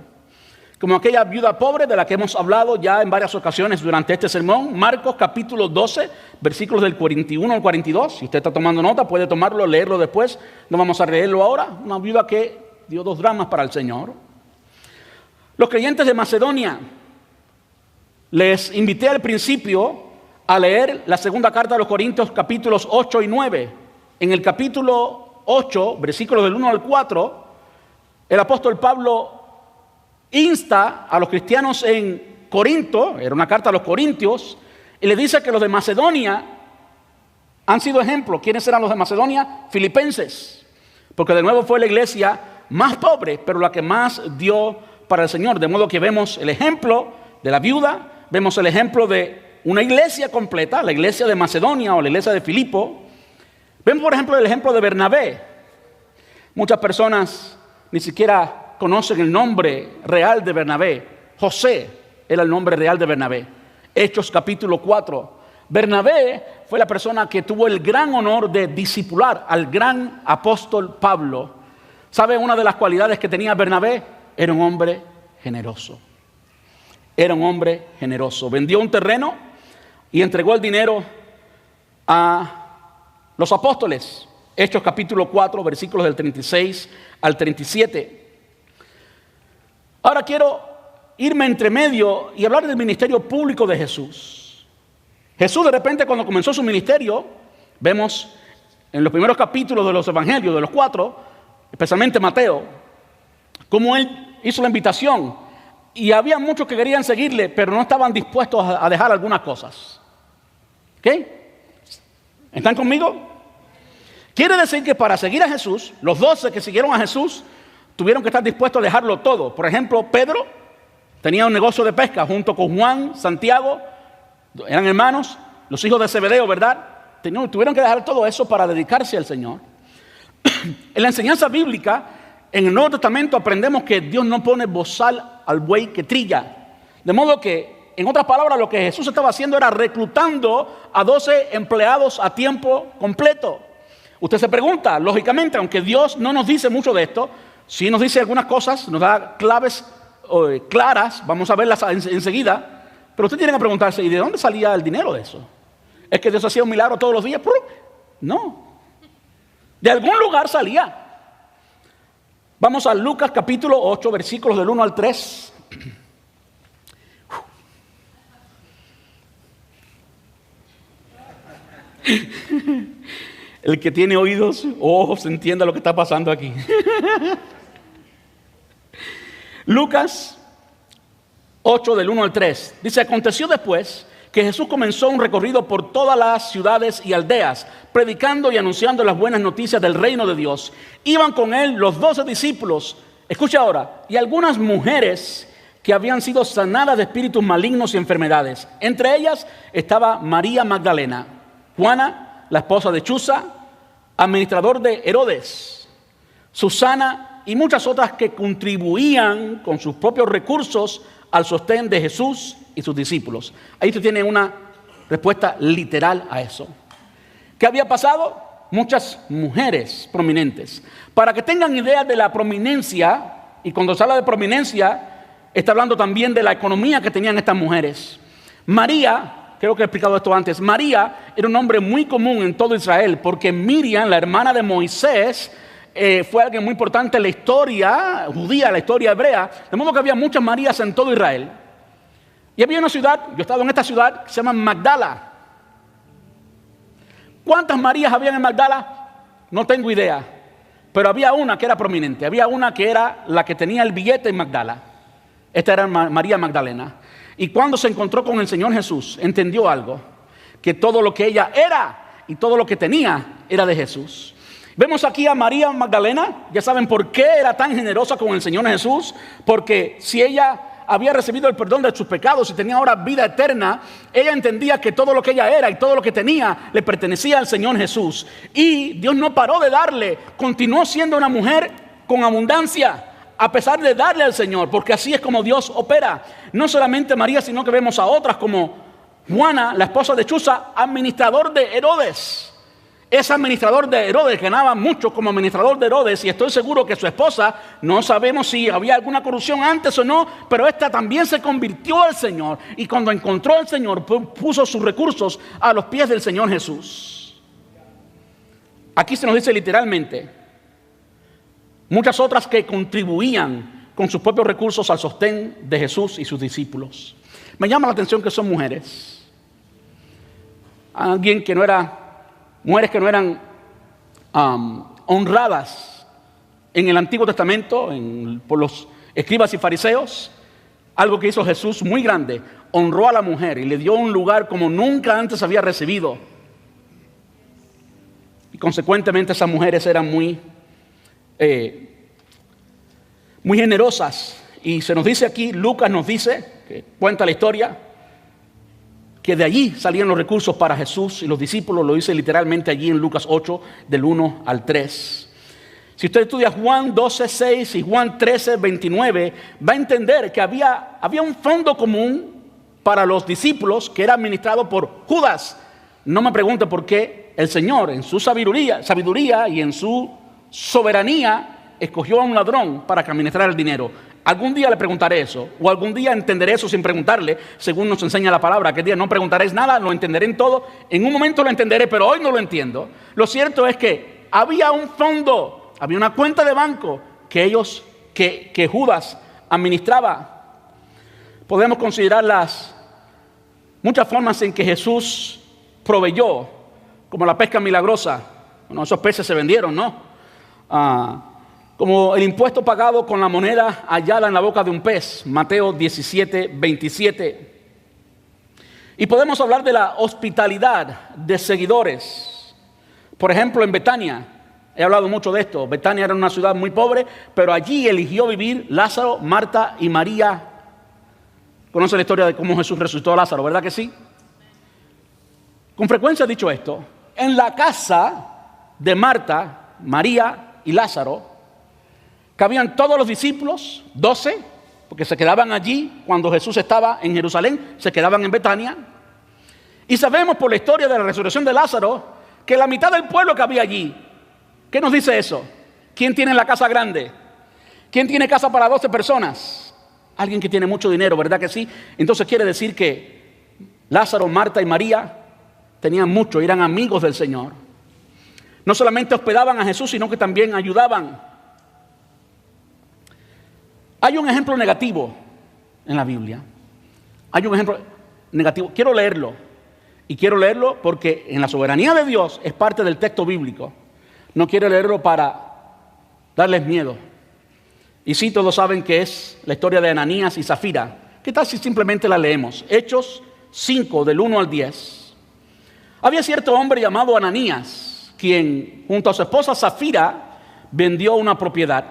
Como aquella viuda pobre de la que hemos hablado ya en varias ocasiones durante este sermón. Marcos capítulo 12, versículos del 41 al 42. Si usted está tomando nota, puede tomarlo, leerlo después. No vamos a leerlo ahora. Una viuda que dio 2 dramas para el Señor. Los creyentes de Macedonia, les invité al principio a leer la segunda carta de los Corintios capítulos 8 y 9. En el capítulo 8, versículos del 1 al 4, el apóstol Pablo insta a los cristianos en Corinto, era una carta a los corintios, y le dice que los de Macedonia han sido ejemplos. ¿Quiénes eran los de Macedonia? Filipenses, porque de nuevo fue la iglesia más pobre, pero la que más dio para el Señor. De modo que vemos el ejemplo de la viuda, vemos el ejemplo de una iglesia completa, la iglesia de Macedonia o la iglesia de Filipo. Vemos por ejemplo el ejemplo de Bernabé. Muchas personas ni siquiera conocen el nombre real de Bernabé. José era el nombre real de Bernabé. Hechos capítulo 4. Bernabé fue la persona que tuvo el gran honor de discipular al gran apóstol Pablo. ¿Sabe una de las cualidades que tenía Bernabé? Era un hombre generoso. Era un hombre generoso. Vendió un terreno y entregó el dinero a los apóstoles. Hechos capítulo 4, versículos del 36 al 37. Ahora quiero irme entre medio y hablar del ministerio público de Jesús. Jesús de repente cuando comenzó su ministerio, vemos en los primeros capítulos de los evangelios, de los 4, especialmente Mateo, cómo él hizo la invitación y había muchos que querían seguirle, pero no estaban dispuestos a dejar algunas cosas. ¿Ok? ¿Están conmigo? Quiere decir que para seguir a Jesús, los 12 que siguieron a Jesús tuvieron que estar dispuestos a dejarlo todo. Por ejemplo, Pedro tenía un negocio de pesca junto con Juan, Santiago, eran hermanos, los hijos de Zebedeo, ¿verdad? Tuvieron que dejar todo eso para dedicarse al Señor. En la enseñanza bíblica, en el Nuevo Testamento aprendemos que Dios no pone bozal al buey que trilla. De modo que, en otras palabras, lo que Jesús estaba haciendo era reclutando a 12 empleados a tiempo completo. Usted se pregunta, lógicamente, aunque Dios no nos dice mucho de esto, sí nos dice algunas cosas, nos da claves claras, vamos a verlas enseguida, pero usted tiene que preguntarse, ¿y de dónde salía el dinero de eso? ¿Es que Dios hacía un milagro todos los días? No, de algún lugar salía. Vamos a Lucas capítulo 8, versículos del 1 al 3. El que tiene oídos o ojos entienda lo que está pasando aquí. Lucas 8 del 1 al 3. Dice, aconteció después que Jesús comenzó un recorrido por todas las ciudades y aldeas, predicando y anunciando las buenas noticias del reino de Dios. Iban con él los 12 discípulos, escucha ahora, y algunas mujeres que habían sido sanadas de espíritus malignos y enfermedades. Entre ellas estaba María Magdalena, Juana, la esposa de Chuza, administrador de Herodes, Susana y muchas otras que contribuían con sus propios recursos al sostén de Jesús y sus discípulos. Ahí usted tiene una respuesta literal a eso. ¿Qué había pasado? Muchas mujeres prominentes. Para que tengan idea de la prominencia, y cuando se habla de prominencia, está hablando también de la economía que tenían estas mujeres. María, creo que he explicado esto antes, María era un nombre muy común en todo Israel, porque Miriam, la hermana de Moisés, fue alguien muy importante en la historia judía, la historia hebrea, de modo que había muchas Marías en todo Israel. Y había una ciudad, yo he estado en esta ciudad, que se llama Magdala. ¿Cuántas Marías había en Magdala? No tengo idea, pero había una que era prominente, había una que era la que tenía el billete en Magdala. Esta era María Magdalena. Y cuando se encontró con el Señor Jesús, entendió algo, que todo lo que ella era y todo lo que tenía era de Jesús. Vemos aquí a María Magdalena, ya saben por qué era tan generosa con el Señor Jesús, porque si ella había recibido el perdón de sus pecados y tenía ahora vida eterna, ella entendía que todo lo que ella era y todo lo que tenía le pertenecía al Señor Jesús. Y Dios no paró de darle, continuó siendo una mujer con abundancia, a pesar de darle al Señor, porque así es como Dios opera. No solamente María, sino que vemos a otras como Juana, la esposa de Chuza, administrador de Herodes. Es administrador de Herodes, ganaba mucho como administrador de Herodes, y estoy seguro que su esposa, no sabemos si había alguna corrupción antes o no, pero esta también se convirtió al Señor, y cuando encontró al Señor puso sus recursos a los pies del Señor Jesús. Aquí se nos dice literalmente, muchas otras que contribuían con sus propios recursos al sostén de Jesús y sus discípulos. Me llama la atención que son mujeres. Mujeres que no eran honradas en el Antiguo Testamento por los escribas y fariseos. Algo que hizo Jesús muy grande, honró a la mujer y le dio un lugar como nunca antes había recibido. Y consecuentemente esas mujeres eran muy generosas. Y se nos dice aquí, Lucas nos dice, que cuenta la historia, que de allí salían los recursos para Jesús y los discípulos. Lo dice literalmente allí en Lucas 8, del 1 al 3. Si usted estudia Juan 12, 6 y Juan 13, 29, va a entender que había un fondo común para los discípulos que era administrado por Judas. No me pregunte por qué el Señor, en su sabiduría y en su soberanía, escogió a un ladrón para que administrara el dinero. Algún día le preguntaré eso, o algún día entenderé eso sin preguntarle, según nos enseña la palabra, que el día no preguntaréis nada, lo entenderé en todo. En un momento lo entenderé, pero hoy no lo entiendo. Lo cierto es que había un fondo, había una cuenta de banco que Judas administraba. Podemos considerar las muchas formas en que Jesús proveyó, como la pesca milagrosa. Bueno, esos peces se vendieron, ¿no? Como el impuesto pagado con la moneda hallada en la boca de un pez, Mateo 17, 27. Y podemos hablar de la hospitalidad de seguidores. Por ejemplo, en Betania, he hablado mucho de esto. Betania era una ciudad muy pobre, pero allí eligió vivir Lázaro, Marta y María. ¿Conoce la historia de cómo Jesús resucitó a Lázaro, verdad que sí? Con frecuencia he dicho esto. En la casa de Marta, María y Lázaro, cabían todos los discípulos, 12, porque se quedaban allí cuando Jesús estaba en Jerusalén, se quedaban en Betania. Y sabemos por la historia de la resurrección de Lázaro que la mitad del pueblo que había allí. ¿Qué nos dice eso? ¿Quién tiene la casa grande? ¿Quién tiene casa para 12 personas? Alguien que tiene mucho dinero, ¿verdad que sí? Entonces quiere decir que Lázaro, Marta y María tenían mucho, eran amigos del Señor. No solamente hospedaban a Jesús, sino que también ayudaban. Hay un ejemplo negativo en la Biblia. Hay un ejemplo negativo. Quiero leerlo. Y quiero leerlo porque en la soberanía de Dios es parte del texto bíblico. No quiero leerlo para darles miedo. Y sí, todos saben que es la historia de Ananías y Zafira. ¿Qué tal si simplemente la leemos? Hechos 5, del 1 al 10. Había cierto hombre llamado Ananías, quien junto a su esposa Zafira vendió una propiedad.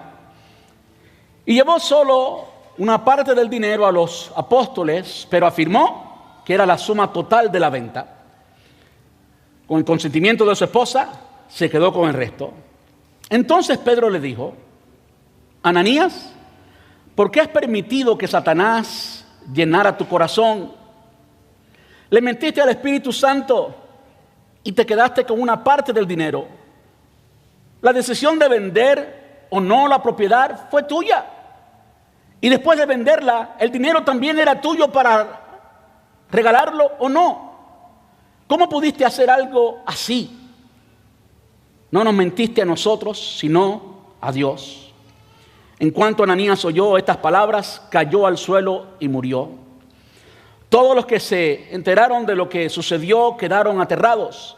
Y llevó solo una parte del dinero a los apóstoles, pero afirmó que era la suma total de la venta. Con el consentimiento de su esposa, se quedó con el resto. Entonces Pedro le dijo: Ananías, ¿por qué has permitido que Satanás llenara tu corazón? Le mentiste al Espíritu Santo y te quedaste con una parte del dinero. La decisión de vender o no la propiedad fue tuya. Y después de venderla, el dinero también era tuyo para regalarlo o no. ¿Cómo pudiste hacer algo así? No nos mentiste a nosotros, sino a Dios. En cuanto Ananías oyó estas palabras, cayó al suelo y murió. Todos los que se enteraron de lo que sucedió quedaron aterrados.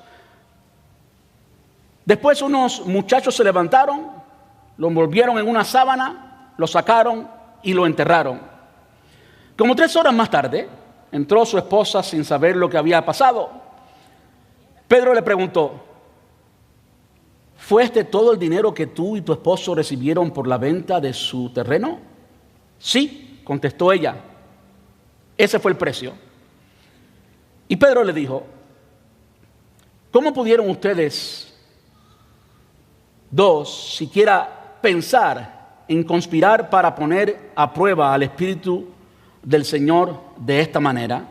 Después unos muchachos se levantaron, lo envolvieron en una sábana, lo sacaron y lo enterraron. Como 3 horas más tarde, entró su esposa sin saber lo que había pasado. Pedro le preguntó: ¿fue este todo el dinero que tú y tu esposo recibieron por la venta de su terreno? Sí, contestó ella. Ese fue el precio. Y Pedro le dijo, ¿cómo pudieron ustedes dos siquiera pensar en conspirar para poner a prueba al Espíritu del Señor de esta manera?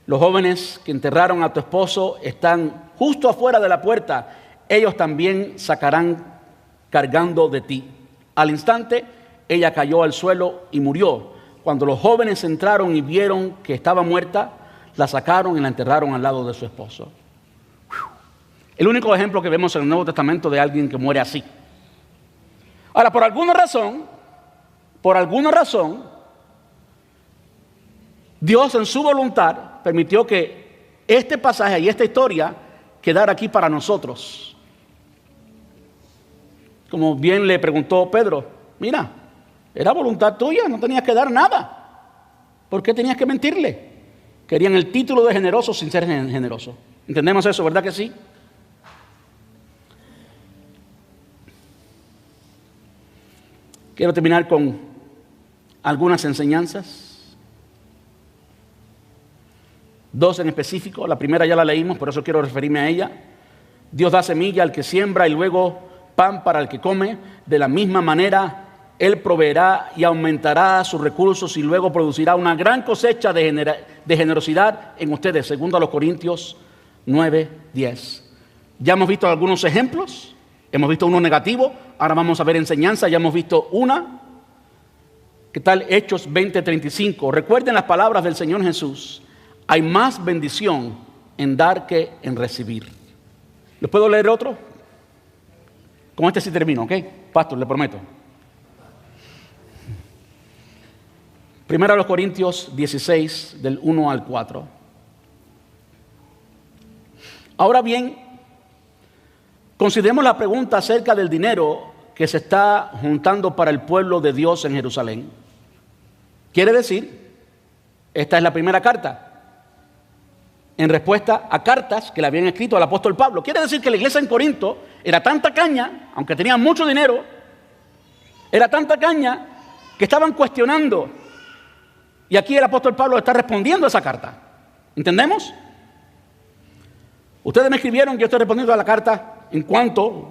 Los jóvenes que enterraron a tu esposo están justo afuera de la puerta. Ellos también sacarán cargando de ti. Al instante, ella cayó al suelo y murió. Cuando los jóvenes entraron y vieron que estaba muerta, la sacaron y la enterraron al lado de su esposo. El único ejemplo que vemos en el Nuevo Testamento de alguien que muere así. Ahora, por alguna razón, Dios en su voluntad permitió que este pasaje y esta historia quedara aquí para nosotros. Como bien le preguntó Pedro, mira, era voluntad tuya, no tenías que dar nada. ¿Por qué tenías que mentirle? Querían el título de generoso sin ser generoso. ¿Entendemos eso, verdad que sí? Quiero terminar con algunas enseñanzas. Dos en específico. La primera ya la leímos, por eso quiero referirme a ella. Dios da semilla al que siembra y luego pan para el que come. De la misma manera, Él proveerá y aumentará sus recursos y luego producirá una gran cosecha de generosidad en ustedes, segundo a los Corintios 9:10. Ya hemos visto algunos ejemplos, hemos visto uno negativo, ahora vamos a ver enseñanza, ya hemos visto una. ¿Qué tal? Hechos 20:35. Recuerden las palabras del Señor Jesús. Hay más bendición en dar que en recibir. ¿Les puedo leer otro? Con este sí termino, ¿ok? Pastor, le prometo. Primero a los Corintios 16, del 1 al 4. Ahora bien, consideremos la pregunta acerca del dinero que se está juntando para el pueblo de Dios en Jerusalén. Quiere decir, esta es la primera carta, en respuesta a cartas que le habían escrito al apóstol Pablo. Quiere decir que la iglesia en Corinto era tan tacaña, aunque tenían mucho dinero, era tan tacaña que estaban cuestionando. Y aquí el apóstol Pablo está respondiendo a esa carta. ¿Entendemos? Ustedes me escribieron que yo estoy respondiendo a la carta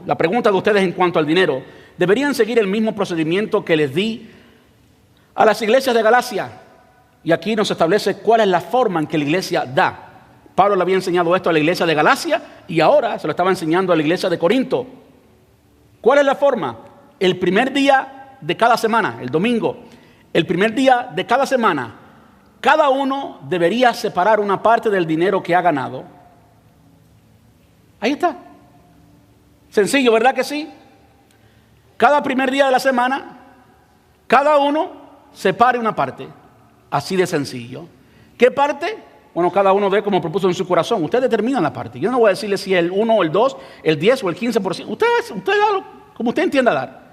la pregunta de ustedes en cuanto al dinero. Deberían seguir el mismo procedimiento que les di a las iglesias de Galacia. Y aquí nos establece cuál es la forma en que la iglesia da. Pablo le había enseñado esto a la iglesia de Galacia y ahora se lo estaba enseñando a la iglesia de Corinto. ¿Cuál es la forma? El primer día de cada semana, el domingo, el primer día de cada semana, cada uno debería separar una parte del dinero que ha ganado. Ahí está. Sencillo, ¿verdad que sí? Cada primer día de la semana, cada uno separe una parte. Así de sencillo. ¿Qué parte? Bueno, cada uno ve como propuso en su corazón. Ustedes determinan la parte. Yo no voy a decirle si el 1 o el 2, el 10 o el 15%. Ustedes háganlo como usted entienda dar.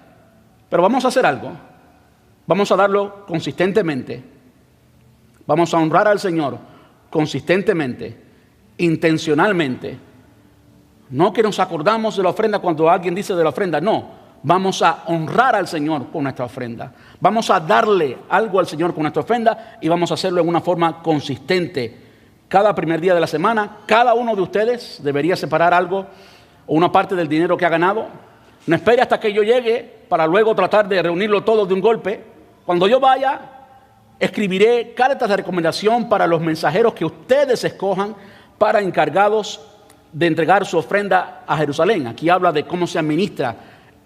Pero vamos a hacer algo. Vamos a darlo consistentemente. Vamos a honrar al Señor consistentemente, intencionalmente. No que nos acordamos de la ofrenda cuando alguien dice de la ofrenda. No, vamos a honrar al Señor con nuestra ofrenda. Vamos a darle algo al Señor con nuestra ofrenda y vamos a hacerlo en una forma consistente. Cada primer día de la semana, cada uno de ustedes debería separar algo o una parte del dinero que ha ganado. No espere hasta que yo llegue para luego tratar de reunirlo todo de un golpe. Cuando yo vaya, escribiré cartas de recomendación para los mensajeros que ustedes escojan para encargados de entregar su ofrenda a Jerusalén. Aquí habla de cómo se administra,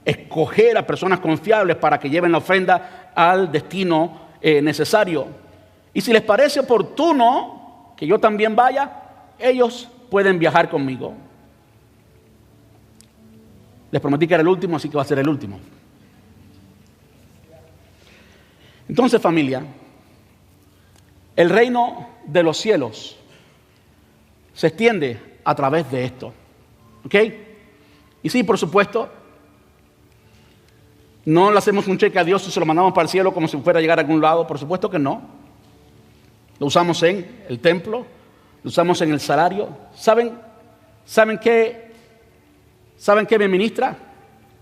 escoger a personas confiables para que lleven la ofrenda al destino necesario. Y si les parece oportuno que yo también vaya, ellos pueden viajar conmigo. Les prometí que era el último, así que va a ser el último. Entonces, familia, el reino de los cielos se extiende a través de esto. ¿Ok? Y sí, por supuesto, no le hacemos un cheque a Dios y se lo mandamos para el cielo como si fuera a llegar a algún lado. Por supuesto que no. Lo usamos en el templo, lo usamos en el salario. ¿Saben qué me ministra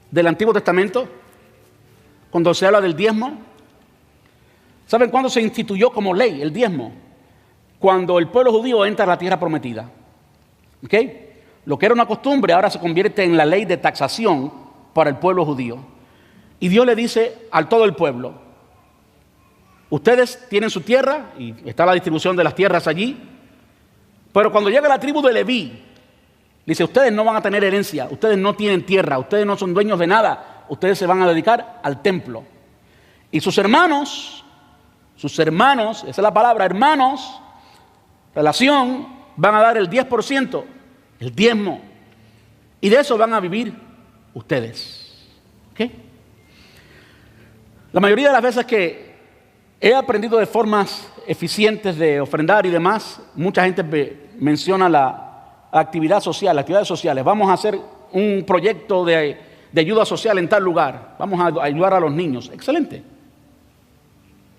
del Antiguo Testamento? Cuando se habla del diezmo, ¿Saben cuándo se instituyó como ley el diezmo? Cuando el pueblo judío entra a la tierra prometida. ¿Ok? Lo que era una costumbre ahora se convierte en la ley de taxación para el pueblo judío. Y Dios le dice a todo el pueblo: ustedes tienen su tierra y está la distribución de las tierras allí, pero cuando llega la tribu de Leví, dice: ustedes no van a tener herencia, ustedes no tienen tierra, ustedes no son dueños de nada, ustedes se van a dedicar al templo. Y sus hermanos, esa es la palabra, hermanos, relación, van a dar el 10%, el diezmo. Y de eso van a vivir ustedes. ¿Ok? La mayoría de las veces que he aprendido de formas eficientes de ofrendar y demás, mucha gente menciona la actividad social, las actividades sociales. Vamos a hacer un proyecto de ayuda social en tal lugar. Vamos a ayudar a los niños. Excelente.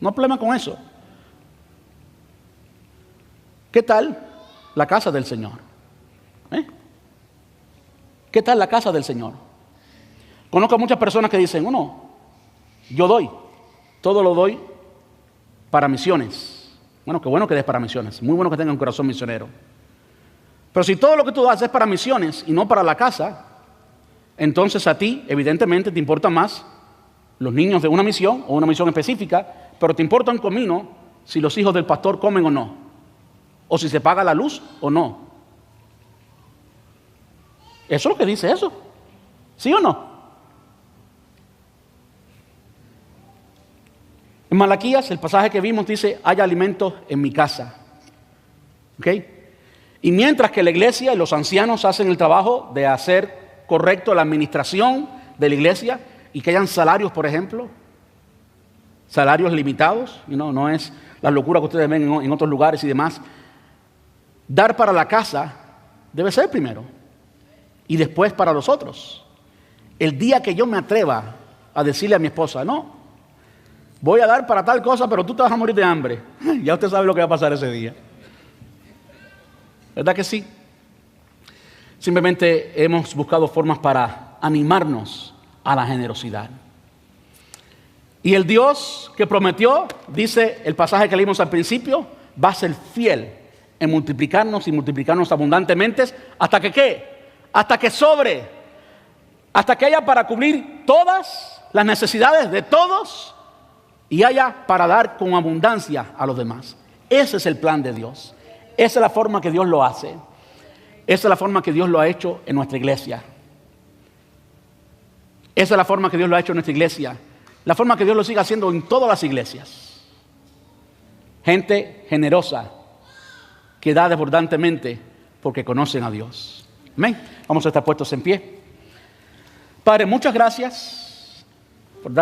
No hay problema con eso. ¿Qué tal la casa del Señor? ¿Qué tal la casa del Señor? Conozco a muchas personas que dicen: yo doy, todo lo doy para misiones. Bueno, qué bueno que des para misiones, muy bueno que tengas un corazón misionero. Pero si todo lo que tú das es para misiones y no para la casa, entonces a ti evidentemente te importan más los niños de una misión o una misión específica, pero te importa un comino si los hijos del pastor comen o no, o si se paga la luz o no. Eso es lo que dice eso, ¿sí o no? En Malaquías, el pasaje que vimos dice: hay alimentos en mi casa. ¿Ok? Y mientras que la iglesia y los ancianos hacen el trabajo de hacer correcto la administración de la iglesia y que hayan salarios, por ejemplo, salarios limitados, no es la locura que ustedes ven en otros lugares y demás. Dar para la casa debe ser primero y después para los otros. El día que yo me atreva a decirle a mi esposa: no, voy a dar para tal cosa, pero tú te vas a morir de hambre, ya usted sabe lo que va a pasar ese día. ¿Verdad que sí? Simplemente hemos buscado formas para animarnos a la generosidad. Y el Dios que prometió, dice el pasaje que leímos al principio, va a ser fiel en multiplicarnos y multiplicarnos abundantemente. ¿Hasta que qué? Hasta que sobre. Hasta que haya para cubrir todas las necesidades de todos y haya para dar con abundancia a los demás. Ese es el plan de Dios. Esa es la forma que Dios lo hace. Esa es la forma que Dios lo ha hecho en nuestra iglesia. Esa es la forma que Dios lo ha hecho en nuestra iglesia. La forma que Dios lo sigue haciendo en todas las iglesias. Gente generosa que da desbordantemente porque conocen a Dios. Amén. Vamos a estar puestos en pie. Padre, muchas gracias por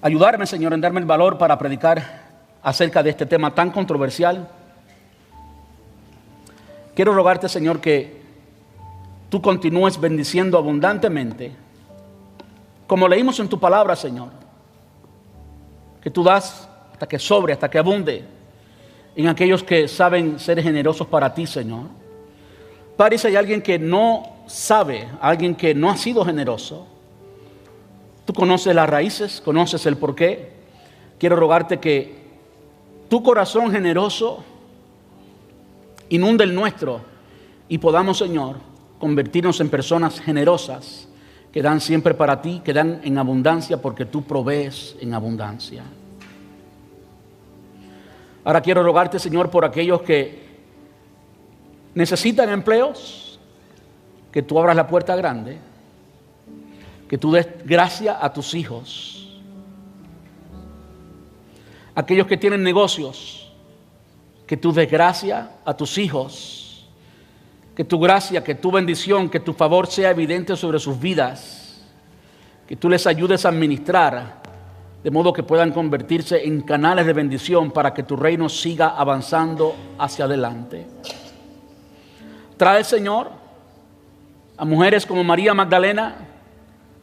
ayudarme, Señor, en darme el valor para predicar acerca de este tema tan controversial. Quiero rogarte, Señor, que tú continúes bendiciendo abundantemente, como leímos en tu palabra, Señor, que tú das hasta que sobre, hasta que abunde en aquellos que saben ser generosos para ti, Señor. Padre, si hay alguien que no sabe, alguien que no ha sido generoso, tú conoces las raíces, conoces el porqué. Quiero rogarte que tu corazón generoso inunde el nuestro y podamos, Señor, convertirnos en personas generosas que dan siempre para ti, que dan en abundancia porque tú provees en abundancia. Ahora quiero rogarte, Señor, por aquellos que necesitan empleos, que tú abras la puerta grande, que tú des gracia a tus hijos. Aquellos que tienen negocios, que tú des gracia a tus hijos, que tu gracia, que tu bendición, que tu favor sea evidente sobre sus vidas, que tú les ayudes a administrar, de modo que puedan convertirse en canales de bendición para que tu reino siga avanzando hacia adelante. Trae, Señor, a mujeres como María Magdalena,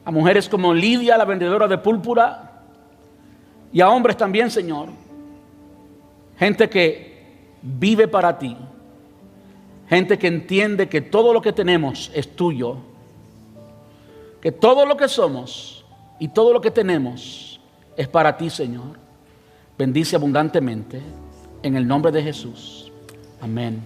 a mujeres como Lidia, la vendedora de púrpura, y a hombres también, Señor. Gente que vive para ti. Gente que entiende que todo lo que tenemos es tuyo. Que todo lo que somos y todo lo que tenemos es para ti, Señor. Bendice abundantemente en el nombre de Jesús. Amén.